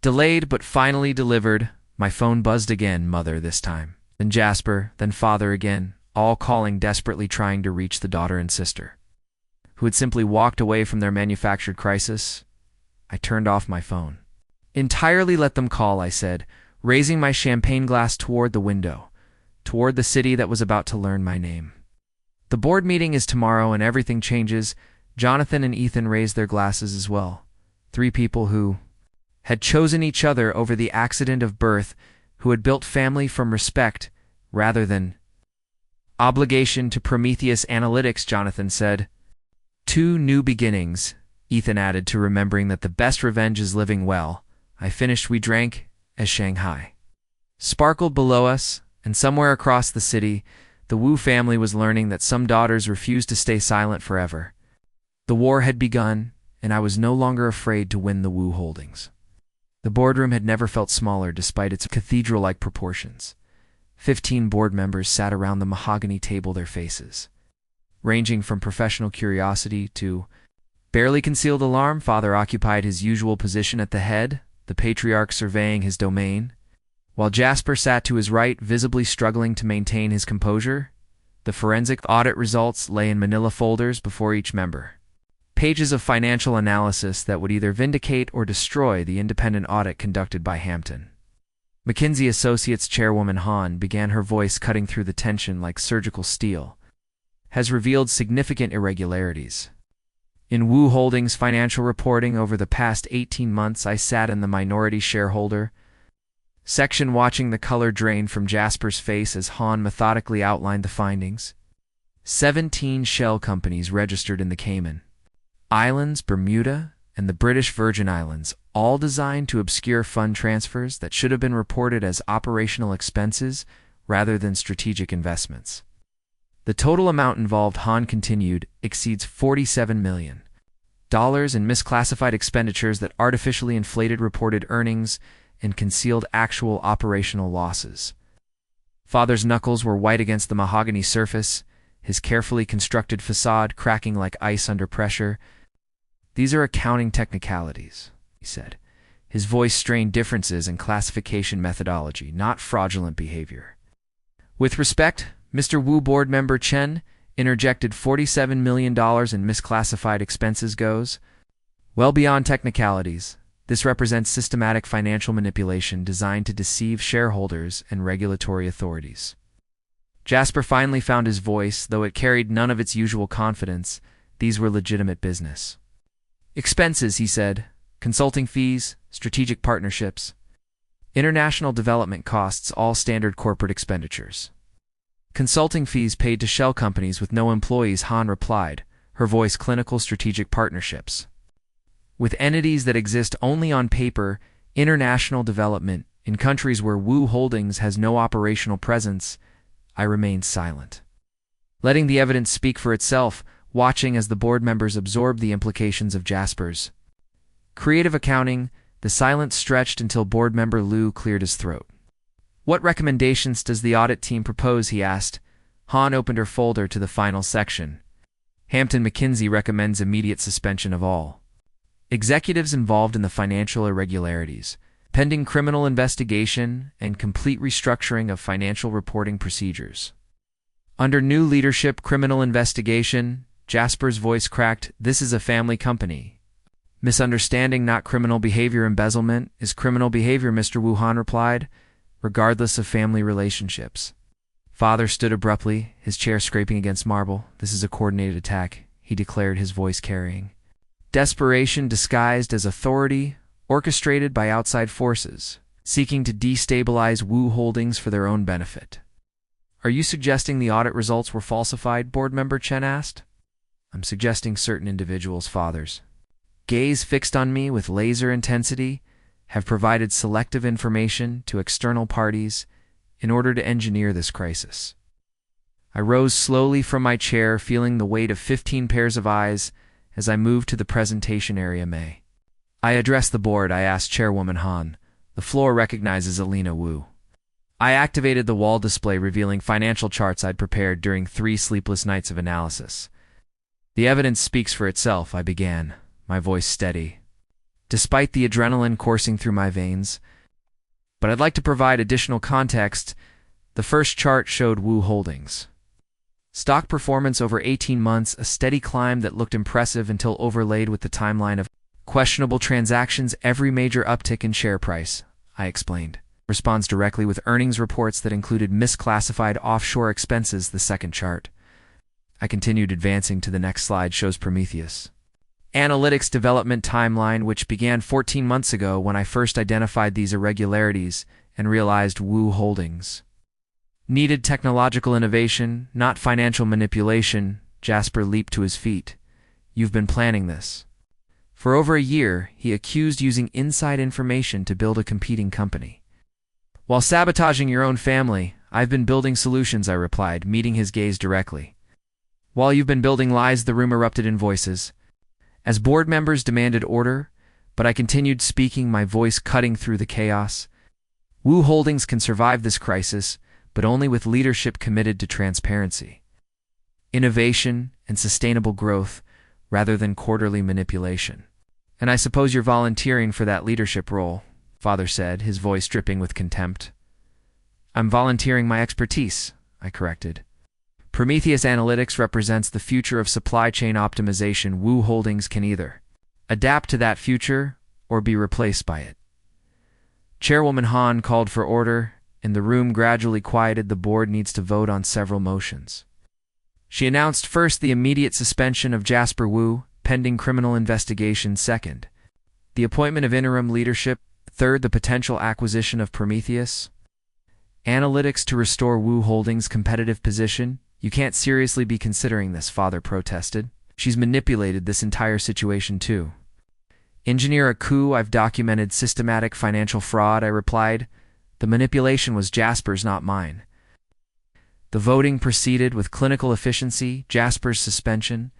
Delayed but finally delivered. My phone buzzed again, mother this time. Then Jasper, then father again, all calling, desperately trying to reach the daughter and sister, who had simply walked away from their manufactured crisis. I turned off my phone. Entirely let them call, I said, raising my champagne glass toward the window, toward the city that was about to learn my name. The board meeting is tomorrow and everything changes. Jonathan and Ethan raised their glasses as well. Three people who had chosen each other over the accident of birth, who had built family from respect rather than obligation to Prometheus Analytics, Jonathan said. Two new beginnings, Ethan added, to remembering that the best revenge is living well. I finished. We drank as Shanghai sparkled below us, and somewhere across the city, the Wu family was learning that some daughters refused to stay silent forever. The war had begun, and I was no longer afraid to win the Wu Holdings. The boardroom had never felt smaller despite its cathedral-like proportions. 15 board members sat around the mahogany table, their faces ranging from professional curiosity to barely concealed alarm. Father occupied his usual position at the head, the patriarch surveying his domain, while Jasper sat to his right, visibly struggling to maintain his composure. The forensic audit results lay in manila folders before each member. Pages of financial analysis that would either vindicate or destroy the independent audit conducted by Hampton. McKinsey Associates chairwoman Han began, her voice cutting through the tension like surgical steel. Has revealed significant irregularities in Wu Holdings' financial reporting over the past 18 months. I sat in the minority shareholder section, watching the color drain from Jasper's face as Han methodically outlined the findings. 17 shell companies registered in the Cayman Islands, Bermuda, and the British Virgin Islands, all designed to obscure fund transfers that should have been reported as operational expenses rather than strategic investments. The total amount involved, Han continued, exceeds $47 million in misclassified expenditures that artificially inflated reported earnings and concealed actual operational losses. Father's knuckles were white against the mahogany surface, his carefully constructed facade cracking like ice under pressure. These are accounting technicalities, he said, his voice strained. Differences in classification methodology, not fraudulent behavior. With respect, Mr. Wu, board member Chen interjected, $47 million in misclassified expenses goes well beyond technicalities. This represents systematic financial manipulation designed to deceive shareholders and regulatory authorities. Jasper finally found his voice, though it carried none of its usual confidence. These were legitimate business expenses, he said. Consulting fees, strategic partnerships, international development costs, all standard corporate expenditures. Consulting fees paid to shell companies with no employees, Han replied, her voice clinical. Strategic partnerships with entities that exist only on paper. International development in countries where Wu Holdings has no operational presence. I remained silent, letting the evidence speak for itself, watching as the board members absorbed the implications of Jasper's creative accounting. The silence stretched until board member Liu cleared his throat. What recommendations does the audit team propose, he asked. Han opened her folder to the final section. Hampton McKinsey recommends immediate suspension of all executives involved in the financial irregularities, pending criminal investigation and complete restructuring of financial reporting procedures. Under new leadership, criminal investigation. Jasper's voice cracked. This is a family company. Misunderstanding, not criminal behavior. Embezzlement is criminal behavior, Mr. Wu, Han replied, regardless of family relationships. Father stood abruptly, his chair scraping against marble. This is a coordinated attack, he declared, his voice carrying desperation disguised as authority. orchestrated by outside forces, seeking to destabilize Wu Holdings for their own benefit. Are you suggesting the audit results were falsified? Board member Chen asked. I'm suggesting certain individuals' fathers, gaze fixed on me with laser intensity, have provided selective information to external parties in order to engineer this crisis. I rose slowly from my chair, feeling the weight of 15 pairs of eyes as I moved to the presentation area. May I address the board? I asked Chairwoman Han. The floor recognizes Alina Wu. I activated the wall display revealing financial charts I'd prepared during 3 sleepless nights of analysis. The evidence speaks for itself, I began, my voice steady, despite the adrenaline coursing through my veins. But I'd like to provide additional context. The first chart showed Wu Holdings stock performance over 18 months, a steady climb that looked impressive until overlaid with the timeline of questionable transactions. Every major uptick in share price, I explained, responds directly with earnings reports that included misclassified offshore expenses. The second chart, I continued advancing to the next slide, shows Prometheus Analytics development timeline, which began 14 months ago when I first identified these irregularities and realized Wu Holdings needed technological innovation, not financial manipulation. Jasper leaped to his feet. You've been planning this for over a year, he accused, using inside information to build a competing company. While sabotaging your own family, I've been building solutions, I replied, meeting his gaze directly. While you've been building lies, the room erupted in voices, as board members demanded order, but I continued speaking, my voice cutting through the chaos. Wu Holdings can survive this crisis, but only with leadership committed to transparency, innovation, and sustainable growth, rather than quarterly manipulation. And I suppose you're volunteering for that leadership role, Father said, his voice dripping with contempt. I'm volunteering my expertise, I corrected. Prometheus Analytics represents the future of supply chain optimization. Wu Holdings can either adapt to that future or be replaced by it. Chairwoman Han called for order, and the room gradually quieted. The board needs to vote on several motions. She announced first the immediate suspension of Jasper Wu, pending criminal investigation. Second, the appointment of interim leadership. Third, the potential acquisition of Prometheus Analytics to restore Wu Holdings' competitive position. You can't seriously be considering this, Father protested. She's manipulated this entire situation too. Engineer a coup. I've documented systematic financial fraud, I replied. The manipulation was Jasper's, not mine. The voting proceeded with clinical efficiency. Jasper's suspension,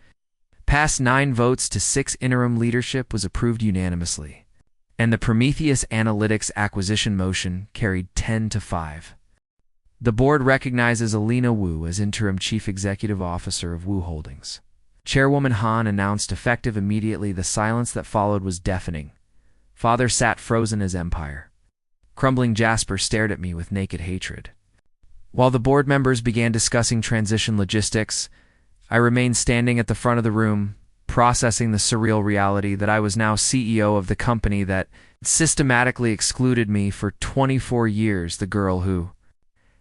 passed 9 votes to 6. Interim leadership was approved unanimously, and the Prometheus Analytics acquisition motion carried 10-5. The board recognizes Alina Wu as interim chief executive officer of Wu Holdings. Chairwoman Han announced effective immediately. The silence that followed was deafening. Father sat frozen as empire. Crumbling Jasper stared at me with naked hatred. While the board members began discussing transition logistics, I remained standing at the front of the room, processing the surreal reality that I was now CEO of the company that systematically excluded me for 24 years. The girl who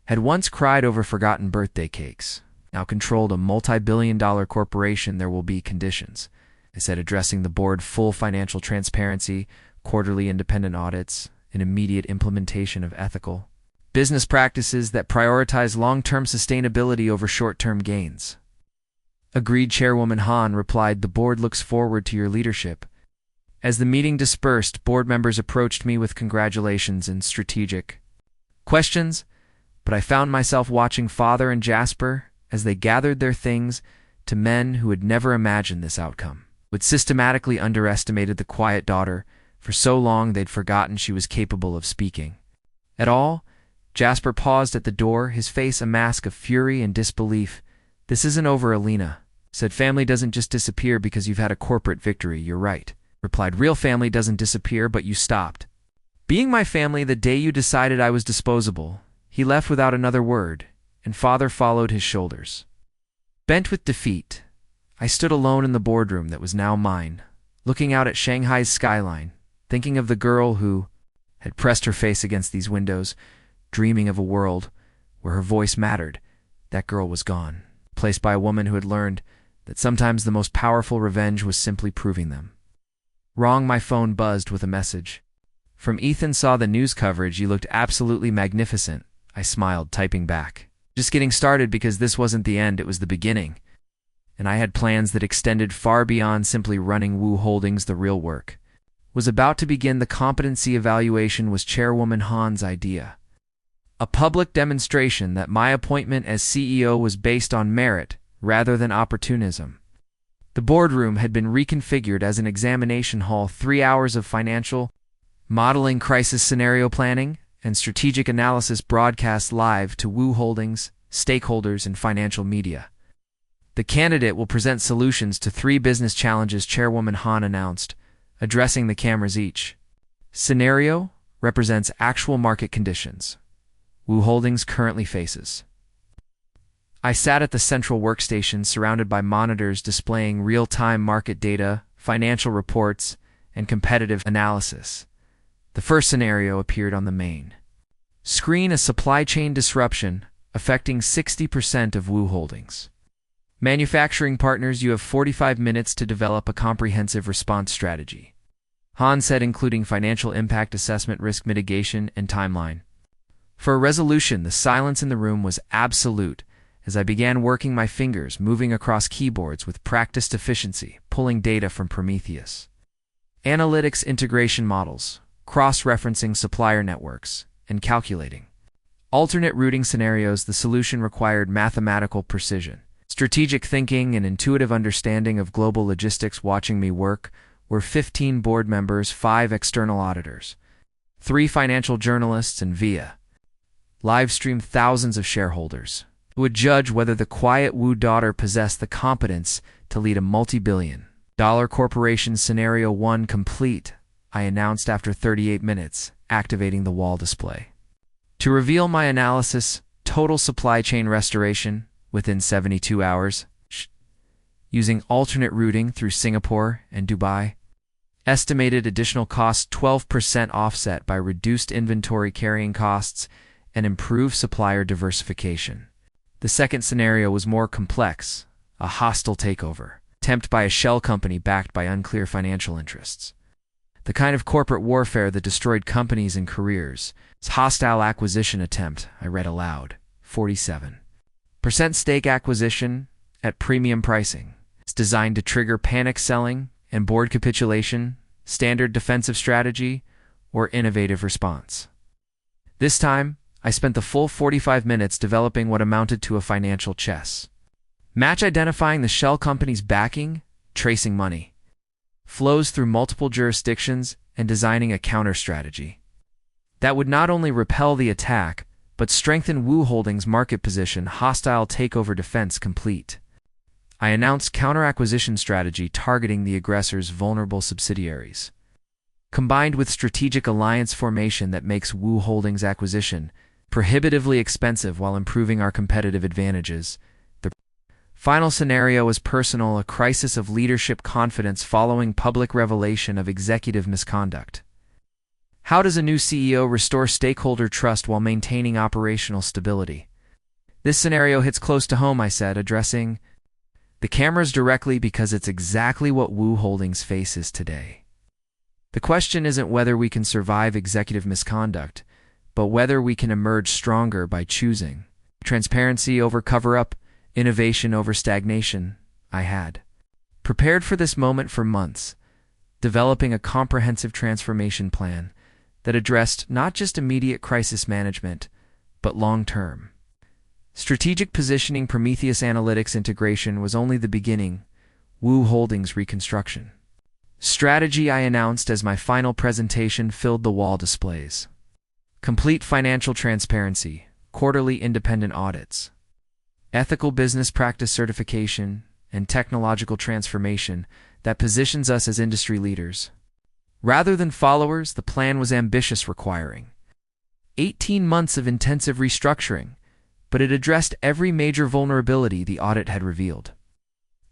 had once cried over forgotten birthday cakes now controlled a multi-billion-dollar corporation. There will be conditions, I said, addressing the board. Full financial transparency, quarterly independent audits, an immediate implementation of ethical business practices that prioritize long-term sustainability over short-term gains. Agreed, Chairwoman Han replied. The board looks forward to your leadership. As the meeting dispersed, board members approached me with congratulations and strategic questions, but I found myself watching Father and Jasper as they gathered their things to men who had never imagined this outcome, would systematically underestimated the quiet daughter. For so long they'd forgotten she was capable of speaking at all. Jasper paused at the door, his face a mask of fury and disbelief. This isn't over, Alina said. Family doesn't just disappear because you've had a corporate victory. You're right, replied. Real family doesn't disappear, but you stopped being my family the day you decided I was disposable. He left without another word, and Father followed his shoulders. Bent with defeat, I stood alone in the boardroom that was now mine, looking out at Shanghai's skyline, thinking of the girl who had pressed her face against these windows, dreaming of a world where her voice mattered. That girl was gone, replaced by a woman who had learned that sometimes the most powerful revenge was simply proving them Wrong, my phone buzzed with a message. From Ethan. Saw the news coverage. You looked absolutely magnificent. I smiled, typing back. Just getting started, because this wasn't the end, it was the beginning. And I had plans that extended far beyond simply running Wu Holdings. The real work was about to begin. The competency evaluation was Chairwoman Han's idea. A public demonstration that my appointment as CEO was based on merit rather than opportunism. The boardroom had been reconfigured as an examination hall. 3 hours of financial modeling, crisis scenario planning, and strategic analysis broadcast live to Wu Holdings, stakeholders, and financial media. The candidate will present solutions to 3 business challenges, Chairwoman Han announced, addressing the cameras. Each scenario represents actual market conditions Wu Holdings currently faces. I sat at the central workstation, surrounded by monitors displaying real-time market data, financial reports, and competitive analysis. The first scenario appeared on the main screen: a supply chain disruption affecting 60% of Wu Holdings manufacturing partners. You have 45 minutes to develop a comprehensive response strategy, Han said, including financial impact assessment, risk mitigation, and timeline. For a resolution, the silence in the room was absolute as I began working, my fingers moving across keyboards with practiced efficiency, pulling data from Prometheus analytics, integration models, cross-referencing supplier networks, and calculating alternate routing scenarios. The solution required mathematical precision, strategic thinking, and intuitive understanding of global logistics. Watching me work were 15 board members, 5 external auditors, 3 financial journalists, and via live stream thousands of shareholders who would judge whether the quiet Wu daughter possessed the competence to lead a multi-billion-dollar corporation. Scenario 1 complete, I announced after 38 minutes, activating the wall display to reveal my analysis: total supply chain restoration within 72 hours, using alternate routing through Singapore and Dubai. Estimated additional cost 12% offset by reduced inventory carrying costs and improved supplier diversification. The second scenario was more complex: a hostile takeover attempt by a shell company backed by unclear financial interests. The kind of corporate warfare that destroyed companies and careers. Hostile acquisition attempt, I read aloud. 47% stake acquisition at premium pricing. It's designed to trigger panic selling and board capitulation, standard defensive strategy, or innovative response. This time, I spent the full 45 minutes developing what amounted to a financial chess match, identifying the shell company's backing, tracing money flows through multiple jurisdictions, and designing a counter strategy that would not only repel the attack, but strengthen Wu Holdings' market position. Hostile takeover defense complete. I announced counter-acquisition strategy targeting the aggressor's vulnerable subsidiaries, combined with strategic alliance formation that makes Wu Holdings' acquisition prohibitively expensive while improving our competitive advantages. The final scenario was personal: a crisis of leadership confidence following public revelation of executive misconduct. How does a new CEO restore stakeholder trust while maintaining operational stability? This scenario hits close to home, I said, addressing the cameras directly, because it's exactly what Wu Holdings faces today. The question isn't whether we can survive executive misconduct, but whether we can emerge stronger by choosing transparency over cover-up, innovation over stagnation. I had prepared for this moment for months, developing a comprehensive transformation plan that addressed not just immediate crisis management, but long-term strategic positioning. Prometheus analytics integration was only the beginning. Wu Holdings reconstruction strategy, I announced as my final presentation filled the wall displays. Complete financial transparency, quarterly independent audits, ethical business practice certification, and technological transformation that positions us as industry leaders rather than followers. The plan was ambitious, requiring 18 months of intensive restructuring, but it addressed every major vulnerability the audit had revealed,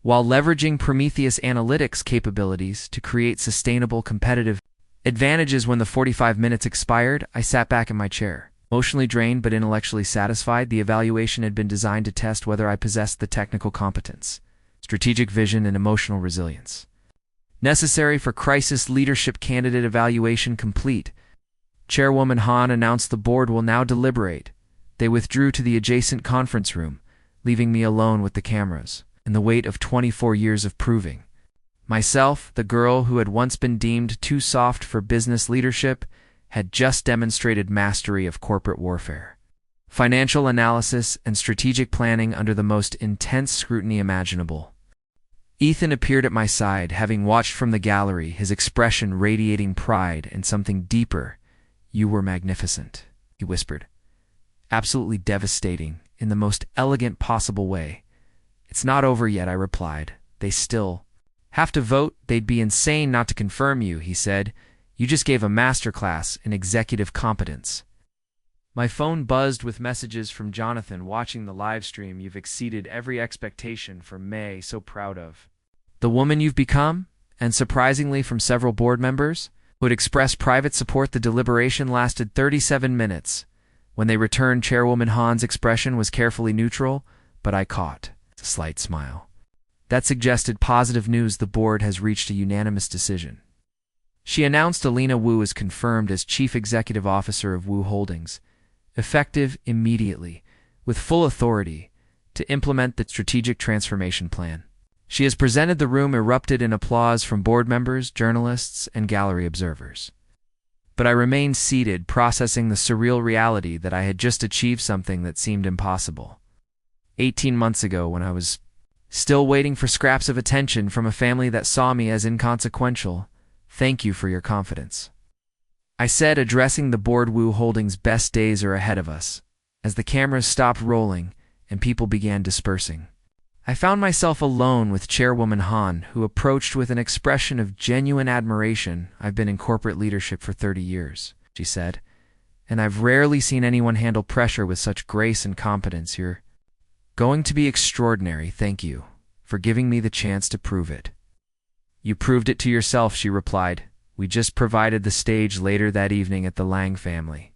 while leveraging Prometheus analytics capabilities to create sustainable competitive advantages. When the 45 minutes expired, I sat back in my chair, emotionally drained but intellectually satisfied. The evaluation had been designed to test whether I possessed the technical competence, strategic vision, and emotional resilience Necessary for crisis leadership candidate evaluation complete. Chairwoman Han announced the board will now deliberate. They withdrew to the adjacent conference room, leaving me alone with the cameras and the weight of 24 years of proving. Myself, the girl who had once been deemed too soft for business leadership, had just demonstrated mastery of corporate warfare, financial analysis, and strategic planning under the most intense scrutiny imaginable. Ethan appeared at my side, having watched from the gallery, his expression radiating pride and something deeper. "You were magnificent," he whispered. "Absolutely devastating, in the most elegant possible way." "It's not over yet," I replied. "They still have to vote. They'd be insane not to confirm you," he said. "You just gave a masterclass in executive competence." My phone buzzed with messages from Jonathan. "Watching the live stream, you've exceeded every expectation for May, so proud of the woman you've become," and surprisingly from several board members who had expressed private support. The deliberation lasted 37 minutes. When they returned, Chairwoman Han's expression was carefully neutral, but I caught a slight smile. That suggested positive news. The board has reached a unanimous decision. She announced Alina Wu is confirmed as Chief Executive Officer of Wu Holdings, effective immediately, with full authority to implement the strategic transformation plan. She has presented. The room erupted in applause from board members, journalists, and gallery observers. But I remained seated, processing the surreal reality that I had just achieved something that seemed impossible. 18 months ago, when I was still waiting for scraps of attention from a family that saw me as inconsequential, "Thank you for your confidence," I said, addressing the board. Wu Holdings' best days are ahead of us. As the cameras stopped rolling and people began dispersing, I found myself alone with Chairwoman Han, who approached with an expression of genuine admiration. "I've been in corporate leadership for 30 years, she said, "and I've rarely seen anyone handle pressure with such grace and competence. You're going to be extraordinary. Thank you for giving me the chance to prove it." "You proved it to yourself," she replied. "We just provided the stage." Later that evening at the Lang family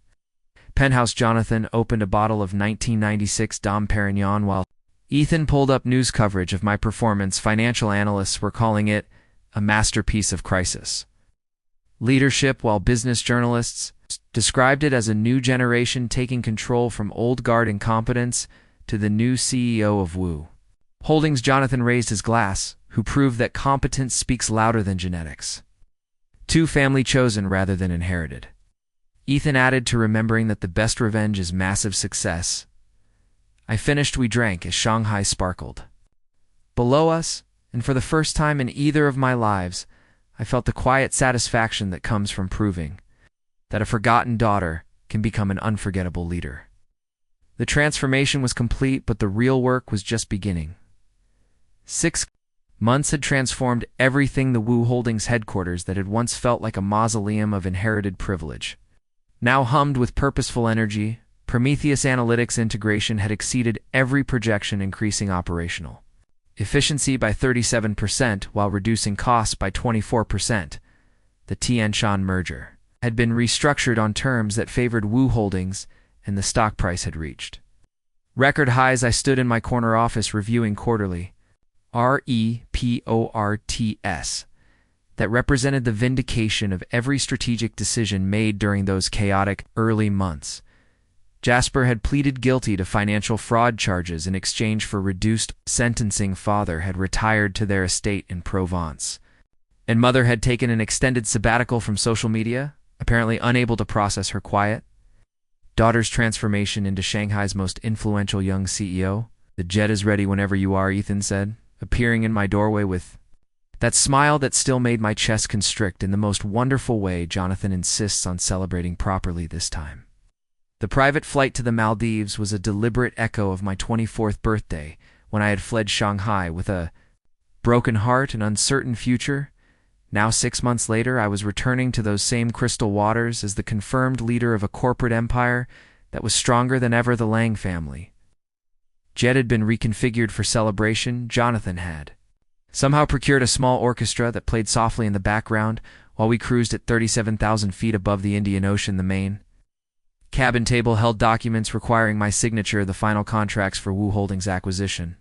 penthouse, Jonathan opened a bottle of 1996 Dom Perignon while Ethan pulled up news coverage of my performance. Financial analysts were calling it a masterpiece of crisis leadership, while business journalists described it as a new generation taking control from old guard incompetence to the new CEO of Wu Holdings. Jonathan raised his glass, who proved that competence speaks louder than genetics. "Two family chosen rather than inherited." Ethan added, to remembering that the best revenge is massive success. I finished. We drank as Shanghai sparkled below us, and for the first time in either of my lives, I felt the quiet satisfaction that comes from proving that a forgotten daughter can become an unforgettable leader. The transformation was complete, but the real work was just beginning. 6 months had transformed everything. The Wu Holdings headquarters that had once felt like a mausoleum of inherited privilege now hummed with purposeful energy. Prometheus Analytics integration had exceeded every projection, increasing operational efficiency by 37% while reducing costs by 24%. The Tianshan merger had been restructured on terms that favored Wu Holdings, and the stock price had reached record highs. I stood in my corner office reviewing quarterly reports that represented the vindication of every strategic decision made during those chaotic early months. Jasper had pleaded guilty to financial fraud charges in exchange for reduced sentencing. Father had retired to their estate in Provence, and mother had taken an extended sabbatical from social media, apparently unable to process her quiet daughter's transformation into Shanghai's most influential young CEO. "The jet is ready whenever you are," Ethan said, appearing in my doorway with that smile that still made my chest constrict. "In the most wonderful way. Jonathan insists on celebrating properly this time." The private flight to the Maldives was a deliberate echo of my 24th birthday, when I had fled Shanghai with a broken heart and uncertain future. Now, 6 months later, I was returning to those same crystal waters as the confirmed leader of a corporate empire that was stronger than ever. The Lang family jet had been reconfigured for celebration. Jonathan had somehow procured a small orchestra that played softly in the background while we cruised at 37,000 feet above the Indian Ocean. The main cabin table held documents requiring my signature, the final contracts for Wu Holdings' acquisition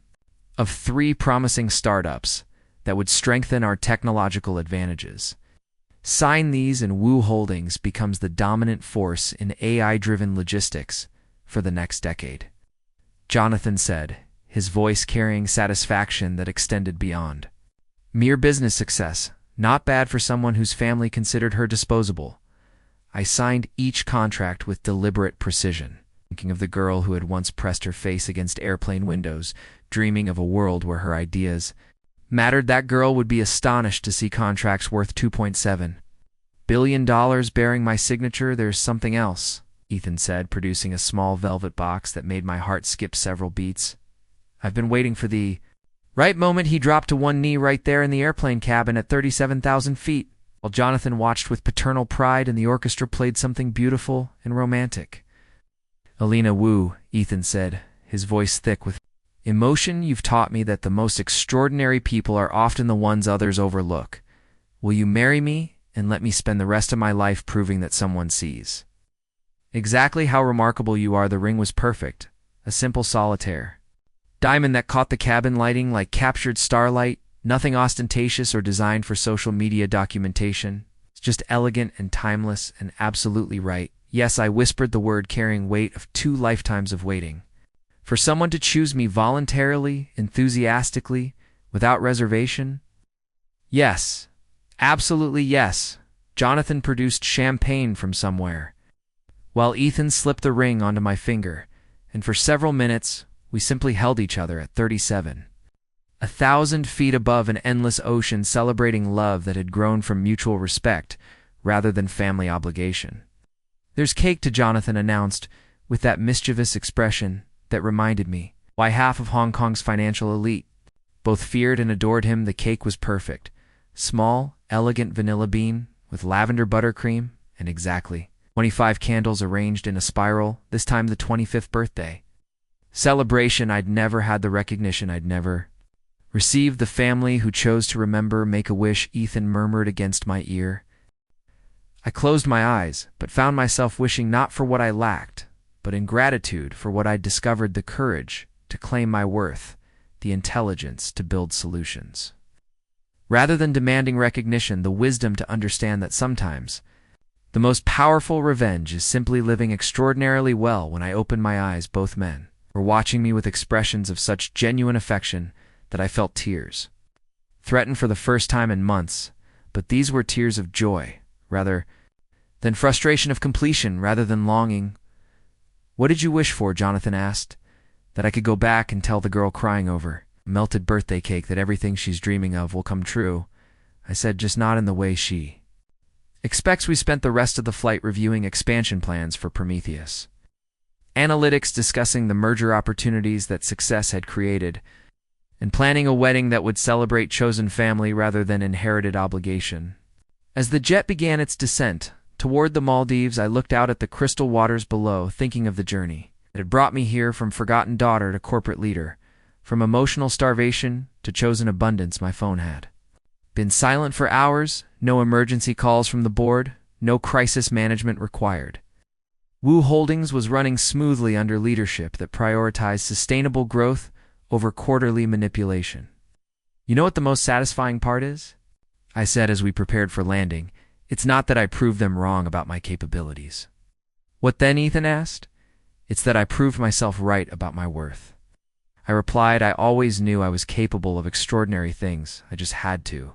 of 3 promising startups that would strengthen our technological advantages. Sign these and Wu Holdings becomes the dominant force in AI-driven logistics for the next decade. Jonathan said, his voice carrying satisfaction that extended beyond mere business success, not bad for someone whose family considered her disposable. I signed each contract with deliberate precision, thinking of the girl who had once pressed her face against airplane windows, dreaming of a world where her ideas mattered. That girl would be astonished to see contracts worth $2.7 billion bearing my signature. There's something else, Ethan said, producing a small velvet box that made my heart skip several beats. I've been waiting for the right moment. He dropped to one knee right there in the airplane cabin at 37,000 feet, while Jonathan watched with paternal pride and the orchestra played something beautiful and romantic. Alina Wu, Ethan said, his voice thick with emotion, you've taught me that the most extraordinary people are often the ones others overlook. Will you marry me and let me spend the rest of my life proving that someone sees exactly how remarkable you are? The ring was perfect, a simple solitaire diamond that caught the cabin lighting like captured starlight, nothing ostentatious or designed for social media documentation. It's just elegant and timeless and absolutely right. Yes, I whispered the word carrying weight of 2 lifetimes of waiting. For someone to choose me voluntarily, enthusiastically, without reservation? Yes, absolutely yes. Jonathan produced champagne from somewhere, while Ethan slipped the ring onto my finger, and for several minutes, we simply held each other at 37. 1,000 feet above an endless ocean, celebrating love that had grown from mutual respect rather than family obligation. There's cake to Jonathan announced, with that mischievous expression that reminded me why half of Hong Kong's financial elite both feared and adored him. The cake was perfect. Small, elegant vanilla bean with lavender buttercream and exactly 25 candles arranged in a spiral, this time the 25th birthday celebration. I'd never had the recognition. I'd never received the family who chose to remember. Make a wish, Ethan murmured against my ear. I closed my eyes, but found myself wishing not for what I lacked, but in gratitude for what I'd discovered: the courage to claim my worth, the intelligence to build solutions. Rather than demanding recognition, the wisdom to understand that sometimes the most powerful revenge is simply living extraordinarily well. When I opened my eyes, both men were watching me with expressions of such genuine affection that I felt tears threaten for the first time in months, but these were tears of joy, rather than frustration, of completion rather than longing. What did you wish for? Jonathan asked. That I could go back and tell the girl crying over a melted birthday cake that everything she's dreaming of will come true. I said, just not in the way she expects. We spent the rest of the flight reviewing expansion plans for Prometheus, analytics discussing the merger opportunities that success had created, and planning a wedding that would celebrate chosen family rather than inherited obligation. As the jet began its descent toward the Maldives, I looked out at the crystal waters below, thinking of the journey that had brought me here, from forgotten daughter to corporate leader, from emotional starvation to chosen abundance. My phone had been silent for hours, no emergency calls from the board, no crisis management required. Wu Holdings was running smoothly under leadership that prioritized sustainable growth over quarterly manipulation. You know what the most satisfying part is? I said as we prepared for landing. It's not that I proved them wrong about my capabilities. What then? Ethan asked. It's that I proved myself right about my worth. I replied, I always knew I was capable of extraordinary things. I just had to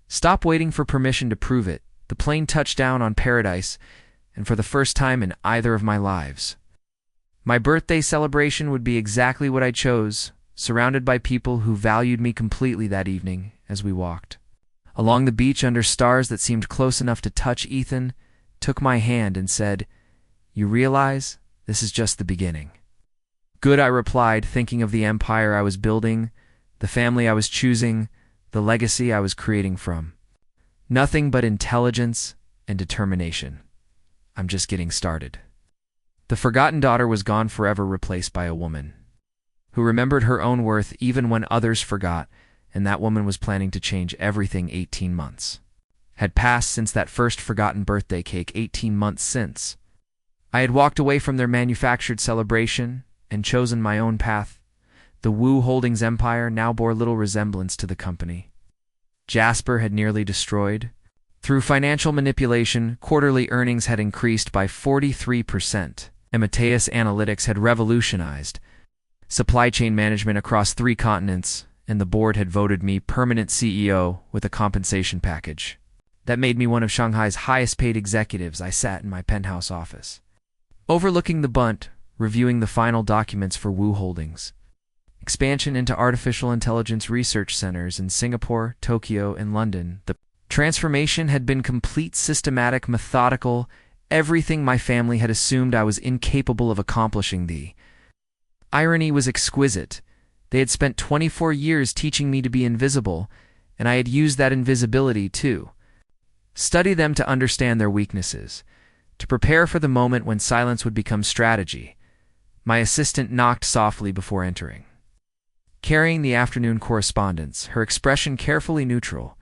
stop waiting for permission to prove it. The plane touched down on paradise, and for the first time in either of my lives, my birthday celebration would be exactly what I chose, surrounded by people who valued me completely. That evening, as we walked along the beach under stars that seemed close enough to touch, Ethan took my hand and said, you realize this is just the beginning. Good, I replied, thinking of the empire I was building, the family I was choosing, the legacy I was creating from nothing but intelligence and determination. I'm just getting started. The forgotten daughter was gone forever, replaced by a woman who remembered her own worth even when others forgot, and that woman was planning to change everything. 18 months had passed since that first forgotten birthday cake. 18 months since I had walked away from their manufactured celebration and chosen my own path. The Wu Holdings empire now bore little resemblance to the company Jasper had nearly destroyed. Through financial manipulation, quarterly earnings had increased by 43%, and Mateus Analytics had revolutionized supply chain management across 3 continents, and the board had voted me permanent CEO with a compensation package. That made me one of Shanghai's highest-paid executives. I sat in my penthouse office, overlooking the bunt, reviewing the final documents for Wu Holdings. Expansion into artificial intelligence research centers in Singapore, Tokyo, and London. The transformation had been complete, systematic, methodical, everything my family had assumed I was incapable of accomplishing. The irony was exquisite. They had spent 24 years teaching me to be invisible, and I had used that invisibility to study them, to understand their weaknesses, to prepare for the moment when silence would become strategy. My assistant knocked softly before entering, carrying the afternoon correspondence, her expression carefully neutral,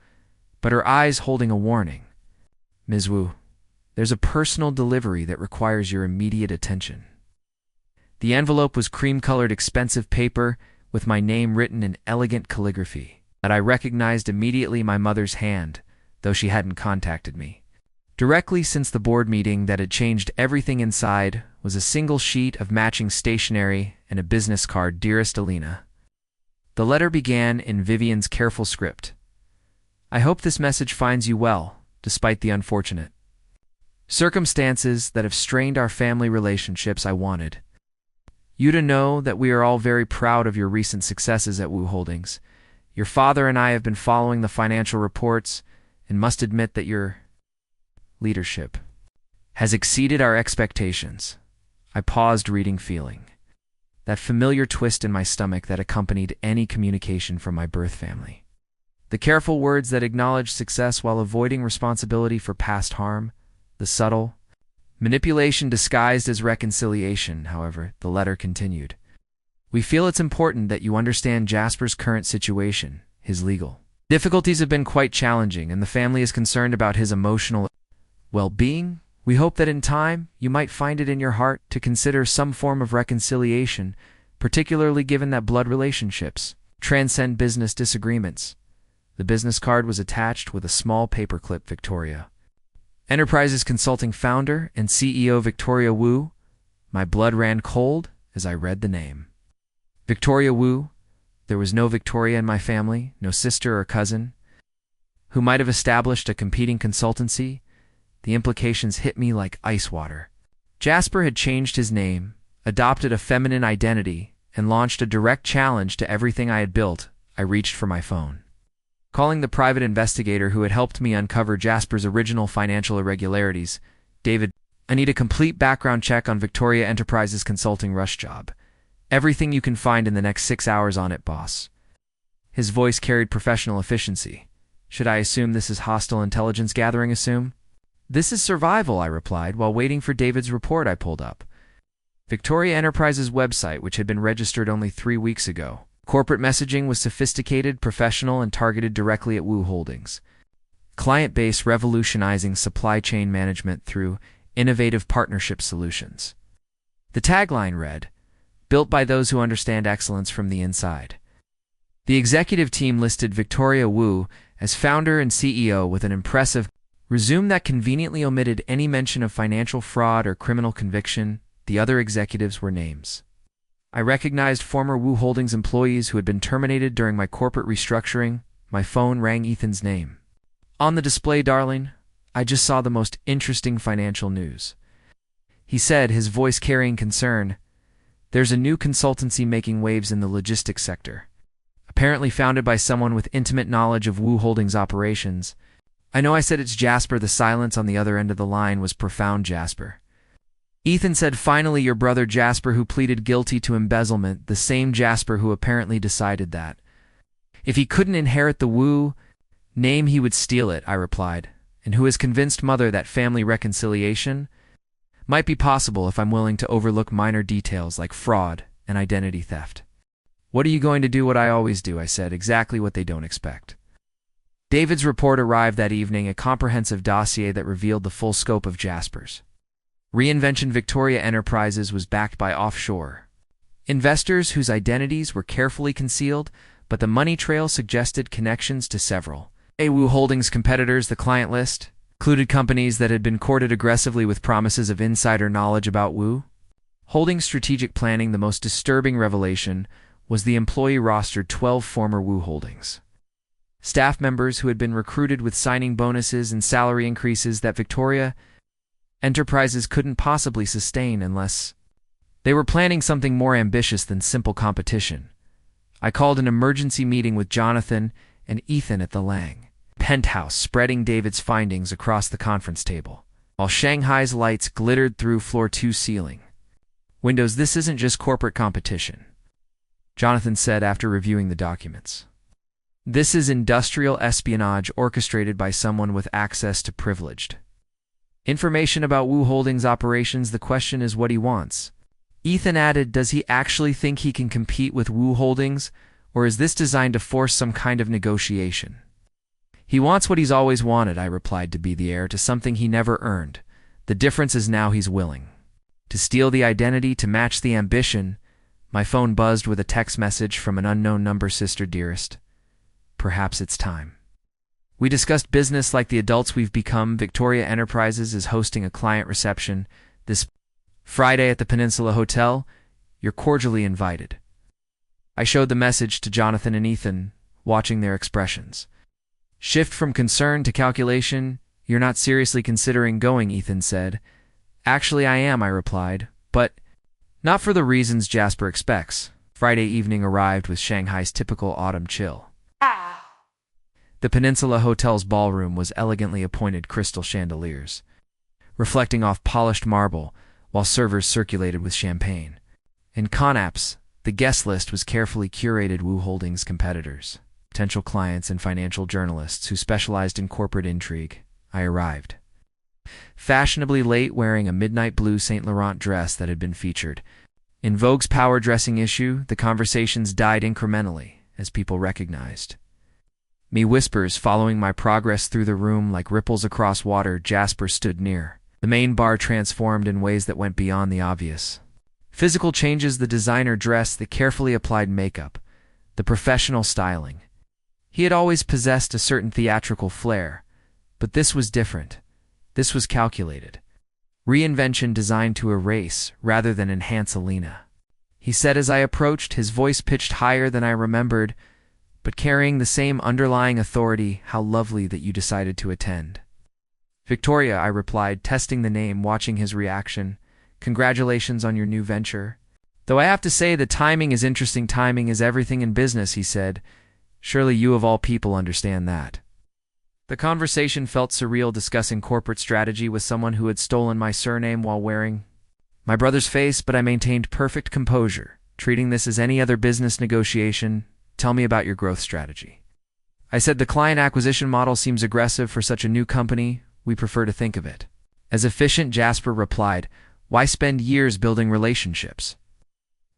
but her eyes holding a warning. "Ms. Wu, there's a personal delivery that requires your immediate attention." The envelope was cream-colored expensive paper with my name written in elegant calligraphy that I recognized immediately, my mother's hand, though she hadn't contacted me directly since the board meeting that had changed everything. Inside was a single sheet of matching stationery and a business card. "Dearest Alina." The letter began in Vivian's careful script. "I hope this message finds you well, despite the unfortunate circumstances that have strained our family relationships. I wanted you to know that we are all very proud of your recent successes at Wu Holdings. Your father and I have been following the financial reports and must admit that your leadership has exceeded our expectations." I paused, reading, feeling that familiar twist in my stomach that accompanied any communication from my birth family. The careful words that acknowledged success while avoiding responsibility for past harm, the subtle manipulation disguised as reconciliation. However, the letter continued. "We feel it's important that you understand Jasper's current situation. His legal difficulties have been quite challenging, and the family is concerned about his emotional well-being. We hope that in time you might find it in your heart to consider some form of reconciliation, particularly given that blood relationships transcend business disagreements." The business card was attached with a small paperclip. "Victoria Enterprises Consulting founder and CEO Victoria Wu." My blood ran cold as I read the name. Victoria Wu. There was no Victoria in my family, no sister or cousin who might have established a competing consultancy. The implications hit me like ice water. Jasper had changed his name, adopted a feminine identity, and launched a direct challenge to everything I had built. I reached for my phone, calling the private investigator who had helped me uncover Jasper's original financial irregularities. "David, I need a complete background check on Victoria Enterprises Consulting rush job. Everything you can find in the next 6 hours on it, boss." His voice carried professional efficiency. "Should I assume this is hostile intelligence gathering?" "Assume? This is survival," I replied. While waiting for David's report, I pulled up Victoria Enterprises' website, which had been registered only 3 weeks ago. Corporate messaging was sophisticated, professional, and targeted directly at Wu Holdings. Client base revolutionizing supply chain management through innovative partnership solutions. The tagline read, "Built by those who understand excellence from the inside." The executive team listed Victoria Wu as founder and CEO with an impressive resume that conveniently omitted any mention of financial fraud or criminal conviction. The other executives were names I recognized, former Wu Holdings employees who had been terminated during my corporate restructuring. My phone rang. "Ethan's name on the display, darling. I just saw the most interesting financial news," he said, his voice carrying concern. "There's a new consultancy making waves in the logistics sector, apparently founded by someone with intimate knowledge of Wu Holdings operations." I know I said it's Jasper. The silence on the other end of the line was profound. "Jasper," Ethan said, "finally, your brother Jasper, who pleaded guilty to embezzlement, the same Jasper who apparently decided that if he couldn't inherit the Wu name, he would steal it," I replied, "and who has convinced Mother that family reconciliation might be possible if I'm willing to overlook minor details like fraud and identity theft." "What are you going to do?" "What I always do," I said, "exactly what they don't expect." David's report arrived that evening, a comprehensive dossier that revealed the full scope of Jasper's reinvention. Victoria Enterprises was backed by offshore investors whose identities were carefully concealed, but the money trail suggested connections to several Wu Holdings competitors, the client list, included companies that had been courted aggressively with promises of insider knowledge about Wu. Holdings strategic planning, the most disturbing revelation was the employee rostered 12 former Wu Holdings staff members who had been recruited with signing bonuses and salary increases that Victoria Enterprises couldn't possibly sustain unless they were planning something more ambitious than simple competition. I called an emergency meeting with Jonathan and Ethan at the Lang penthouse, spreading David's findings across the conference table, while Shanghai's lights glittered through floor 2 ceiling windows. "This isn't just corporate competition," Jonathan said after reviewing the documents. "This is industrial espionage orchestrated by someone with access to privileged information about Wu Holdings operations. The question is what he wants." Ethan added, "Does he actually think he can compete with Wu Holdings, or is this designed to force some kind of negotiation?" "He wants what he's always wanted," I replied, "to be the heir to something he never earned. The difference is now he's willing to steal the identity to match the ambition." My phone buzzed with a text message from an unknown number. "Sister, dearest, perhaps it's time." We discussed business like the adults we've become. Victoria Enterprises is hosting a client reception this Friday at the Peninsula Hotel. You're cordially invited. I showed the message to Jonathan and Ethan, watching their expressions shift from concern to calculation. "You're not seriously considering going," Ethan said. "Actually, I am," I replied, "but not for the reasons Jasper expects." Friday evening arrived with Shanghai's typical autumn chill. The Peninsula Hotel's ballroom was elegantly appointed crystal chandeliers, reflecting off polished marble, while servers circulated with champagne. In Connaps, the guest list was carefully curated Wu Holdings competitors, potential clients, and financial journalists who specialized in corporate intrigue. I arrived fashionably late, wearing a midnight blue Saint Laurent dress that had been featured in Vogue's Power Dressing issue. The conversations died incrementally as people recognized me. Whispers following my progress through the room like ripples across water. Jasper stood near. The main bar transformed in ways that went beyond the obvious physical changes: the designer dress, the carefully applied makeup, the professional styling. He had always possessed a certain theatrical flair, but this was different. This was calculated reinvention designed to erase rather than enhance Alina, he said as I approached, his voice pitched higher than I remembered, but carrying the same underlying authority. "How lovely that you decided to attend." "Victoria," I replied, testing the name, watching his reaction. "Congratulations on your new venture. Though I have to say the timing is interesting." "Timing is everything in business," he said. "Surely you of all people understand that." The conversation felt surreal, discussing corporate strategy with someone who had stolen my surname while wearing my brother's face, but I maintained perfect composure, treating this as any other business negotiation. "Tell me about your growth strategy." I said, "The client acquisition model seems aggressive for such a new company. We prefer to think of it as efficient." Jasper replied, "Why spend years building relationships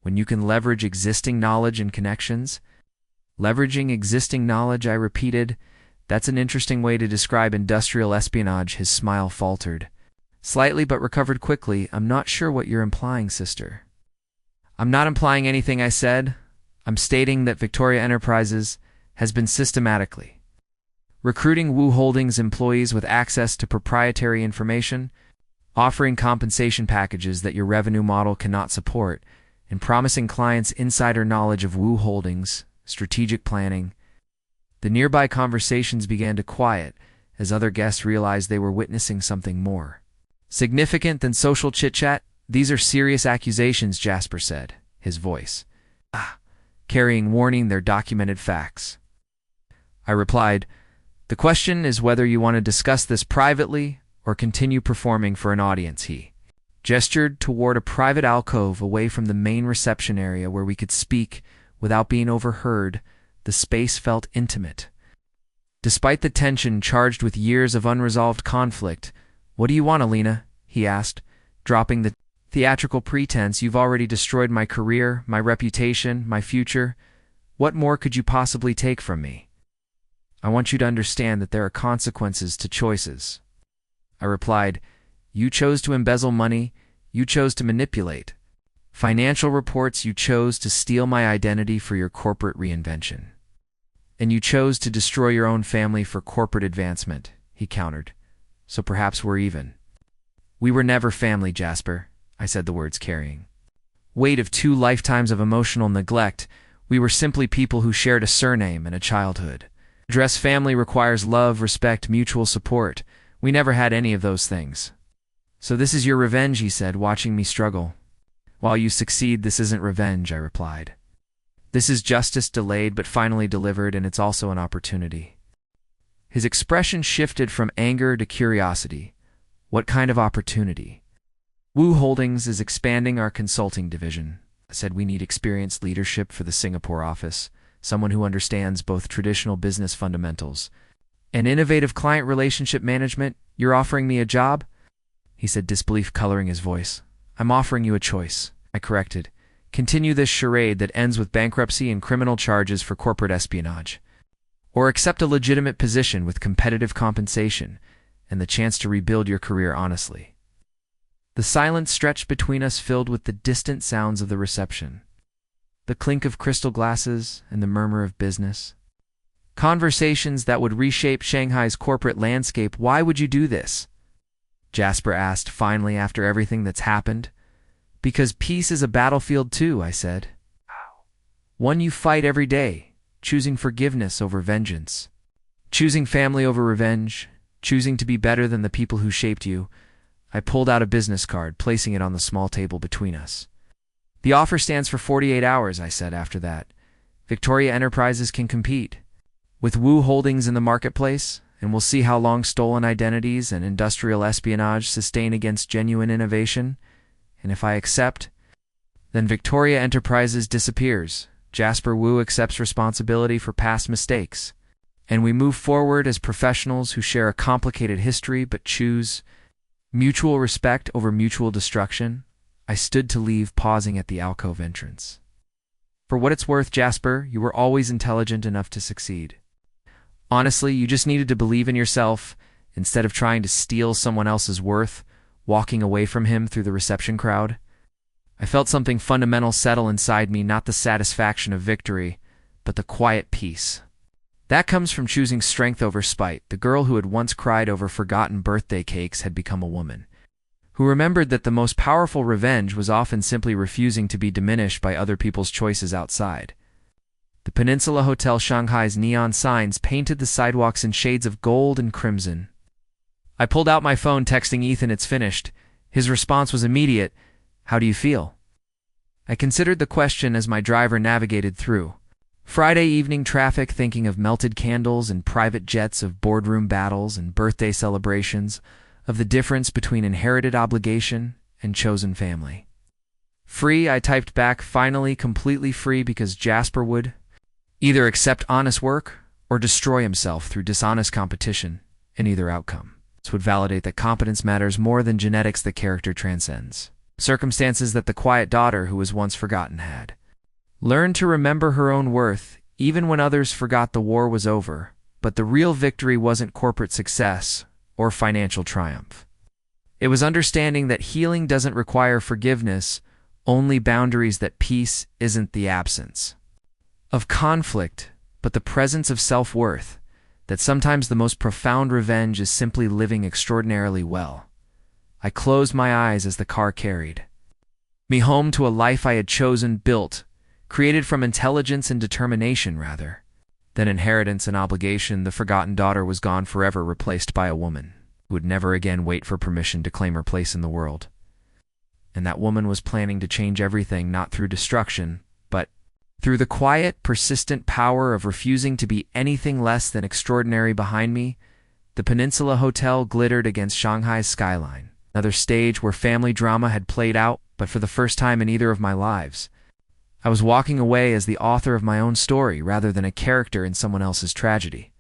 when you can leverage existing knowledge and connections?" "Leveraging existing knowledge," I repeated. "That's an interesting way to describe industrial espionage." His smile faltered slightly but recovered quickly. "I'm not sure what you're implying, sister." "I'm not implying anything," I said. "I'm stating that Victoria Enterprises has been systematically recruiting Wu Holdings employees with access to proprietary information, offering compensation packages that your revenue model cannot support, and promising clients insider knowledge of Wu Holdings strategic planning." The nearby conversations began to quiet as other guests realized they were witnessing something more significant than social chit-chat. "These are serious accusations," Jasper said, his voice carrying warning. "They're documented facts." I replied, "The question is whether you want to discuss this privately or continue performing for an audience." He gestured toward a private alcove away from the main reception area where we could speak without being overheard. The space felt intimate, despite the tension charged with years of unresolved conflict. "What do you want, Alina?" he asked, dropping the theatrical pretense. "You've already destroyed my career, my reputation, my future. What more could you possibly take from me?" "I want you to understand that there are consequences to choices," I replied. "You chose to embezzle money. You chose to manipulate financial reports. You chose to steal my identity for your corporate reinvention. And you chose to destroy your own family for corporate advancement, he countered. So perhaps we're even. We were never family, Jasper, I said, the words carrying weight of 2 lifetimes of emotional neglect. We were simply people who shared a surname and a childhood. Address family requires love, respect, mutual support. We never had any of those things. So this is your revenge, he said, watching me struggle. While you succeed, this isn't revenge, I replied. This is justice delayed but finally delivered, and it's also an opportunity. His expression shifted from anger to curiosity. What kind of opportunity? Wu Holdings is expanding our consulting division. I said we need experienced leadership for the Singapore office, someone who understands both traditional business fundamentals and innovative client relationship management. You're offering me a job? He said, disbelief coloring his voice. I'm offering you a choice, I corrected. Continue this charade that ends with bankruptcy and criminal charges for corporate espionage. Or accept a legitimate position with competitive compensation and the chance to rebuild your career honestly. The silence stretched between us, filled with the distant sounds of the reception. The clink of crystal glasses and the murmur of business. Conversations that would reshape Shanghai's corporate landscape. Why would you do this? Jasper asked finally, after everything that's happened. Because peace is a battlefield too, I said. One you fight every day, choosing forgiveness over vengeance. Choosing family over revenge. Choosing to be better than the people who shaped you. I pulled out a business card, placing it on the small table between us. The offer stands for 48 hours, I said after that. Victoria Enterprises can compete with Wu Holdings in the marketplace, and we'll see how long stolen identities and industrial espionage sustain against genuine innovation. And if I accept, then Victoria Enterprises disappears. Jasper Wu accepts responsibility for past mistakes. And we move forward as professionals who share a complicated history but choose mutual respect over mutual destruction. I stood to leave, pausing at the alcove entrance. For what it's worth, Jasper, you were always intelligent enough to succeed. Honestly, you just needed to believe in yourself instead of trying to steal someone else's worth, walking away from him through the reception crowd. I felt something fundamental settle inside me, not the satisfaction of victory, but the quiet peace. That comes from choosing strength over spite. The girl who had once cried over forgotten birthday cakes had become a woman who remembered that the most powerful revenge was often simply refusing to be diminished by other people's choices outside. The Peninsula Hotel Shanghai's neon signs painted the sidewalks in shades of gold and crimson. I pulled out my phone, texting Ethan, "It's finished." His response was immediate. "How do you feel?" I considered the question as my driver navigated through Friday evening traffic, thinking of melted candles and private jets, of boardroom battles and birthday celebrations, of the difference between inherited obligation and chosen family. Free, I typed back, finally completely free, because Jasper would either accept honest work or destroy himself through dishonest competition. In either outcome, this would validate that competence matters more than genetics, that character transcends circumstances, that the quiet daughter who was once forgotten had learned to remember her own worth, even when others forgot the war was over. But the real victory wasn't corporate success or financial triumph. It was understanding that healing doesn't require forgiveness, only boundaries, that peace isn't the absence of conflict, but the presence of self-worth, that sometimes the most profound revenge is simply living extraordinarily well. I closed my eyes as the car carried me home to a life I had chosen, built, created from intelligence and determination rather than inheritance and obligation. The forgotten daughter was gone forever, replaced by a woman who would never again wait for permission to claim her place in the world. And that woman was planning to change everything, not through destruction, but through the quiet, persistent power of refusing to be anything less than extraordinary. Behind me, the Peninsula Hotel glittered against Shanghai's skyline, another stage where family drama had played out, but for the first time in either of my lives. I was walking away as the author of my own story rather than a character in someone else's tragedy.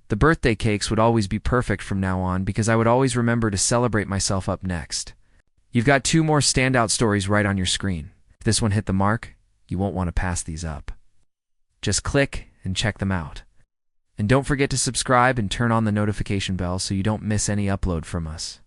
The birthday cakes would always be perfect from now on, because I would always remember to celebrate myself up next. You've got 2 more standout stories right on your screen. If this one hit the mark, you won't want to pass these up. Just click and check them out. And don't forget to subscribe and turn on the notification bell so you don't miss any upload from us.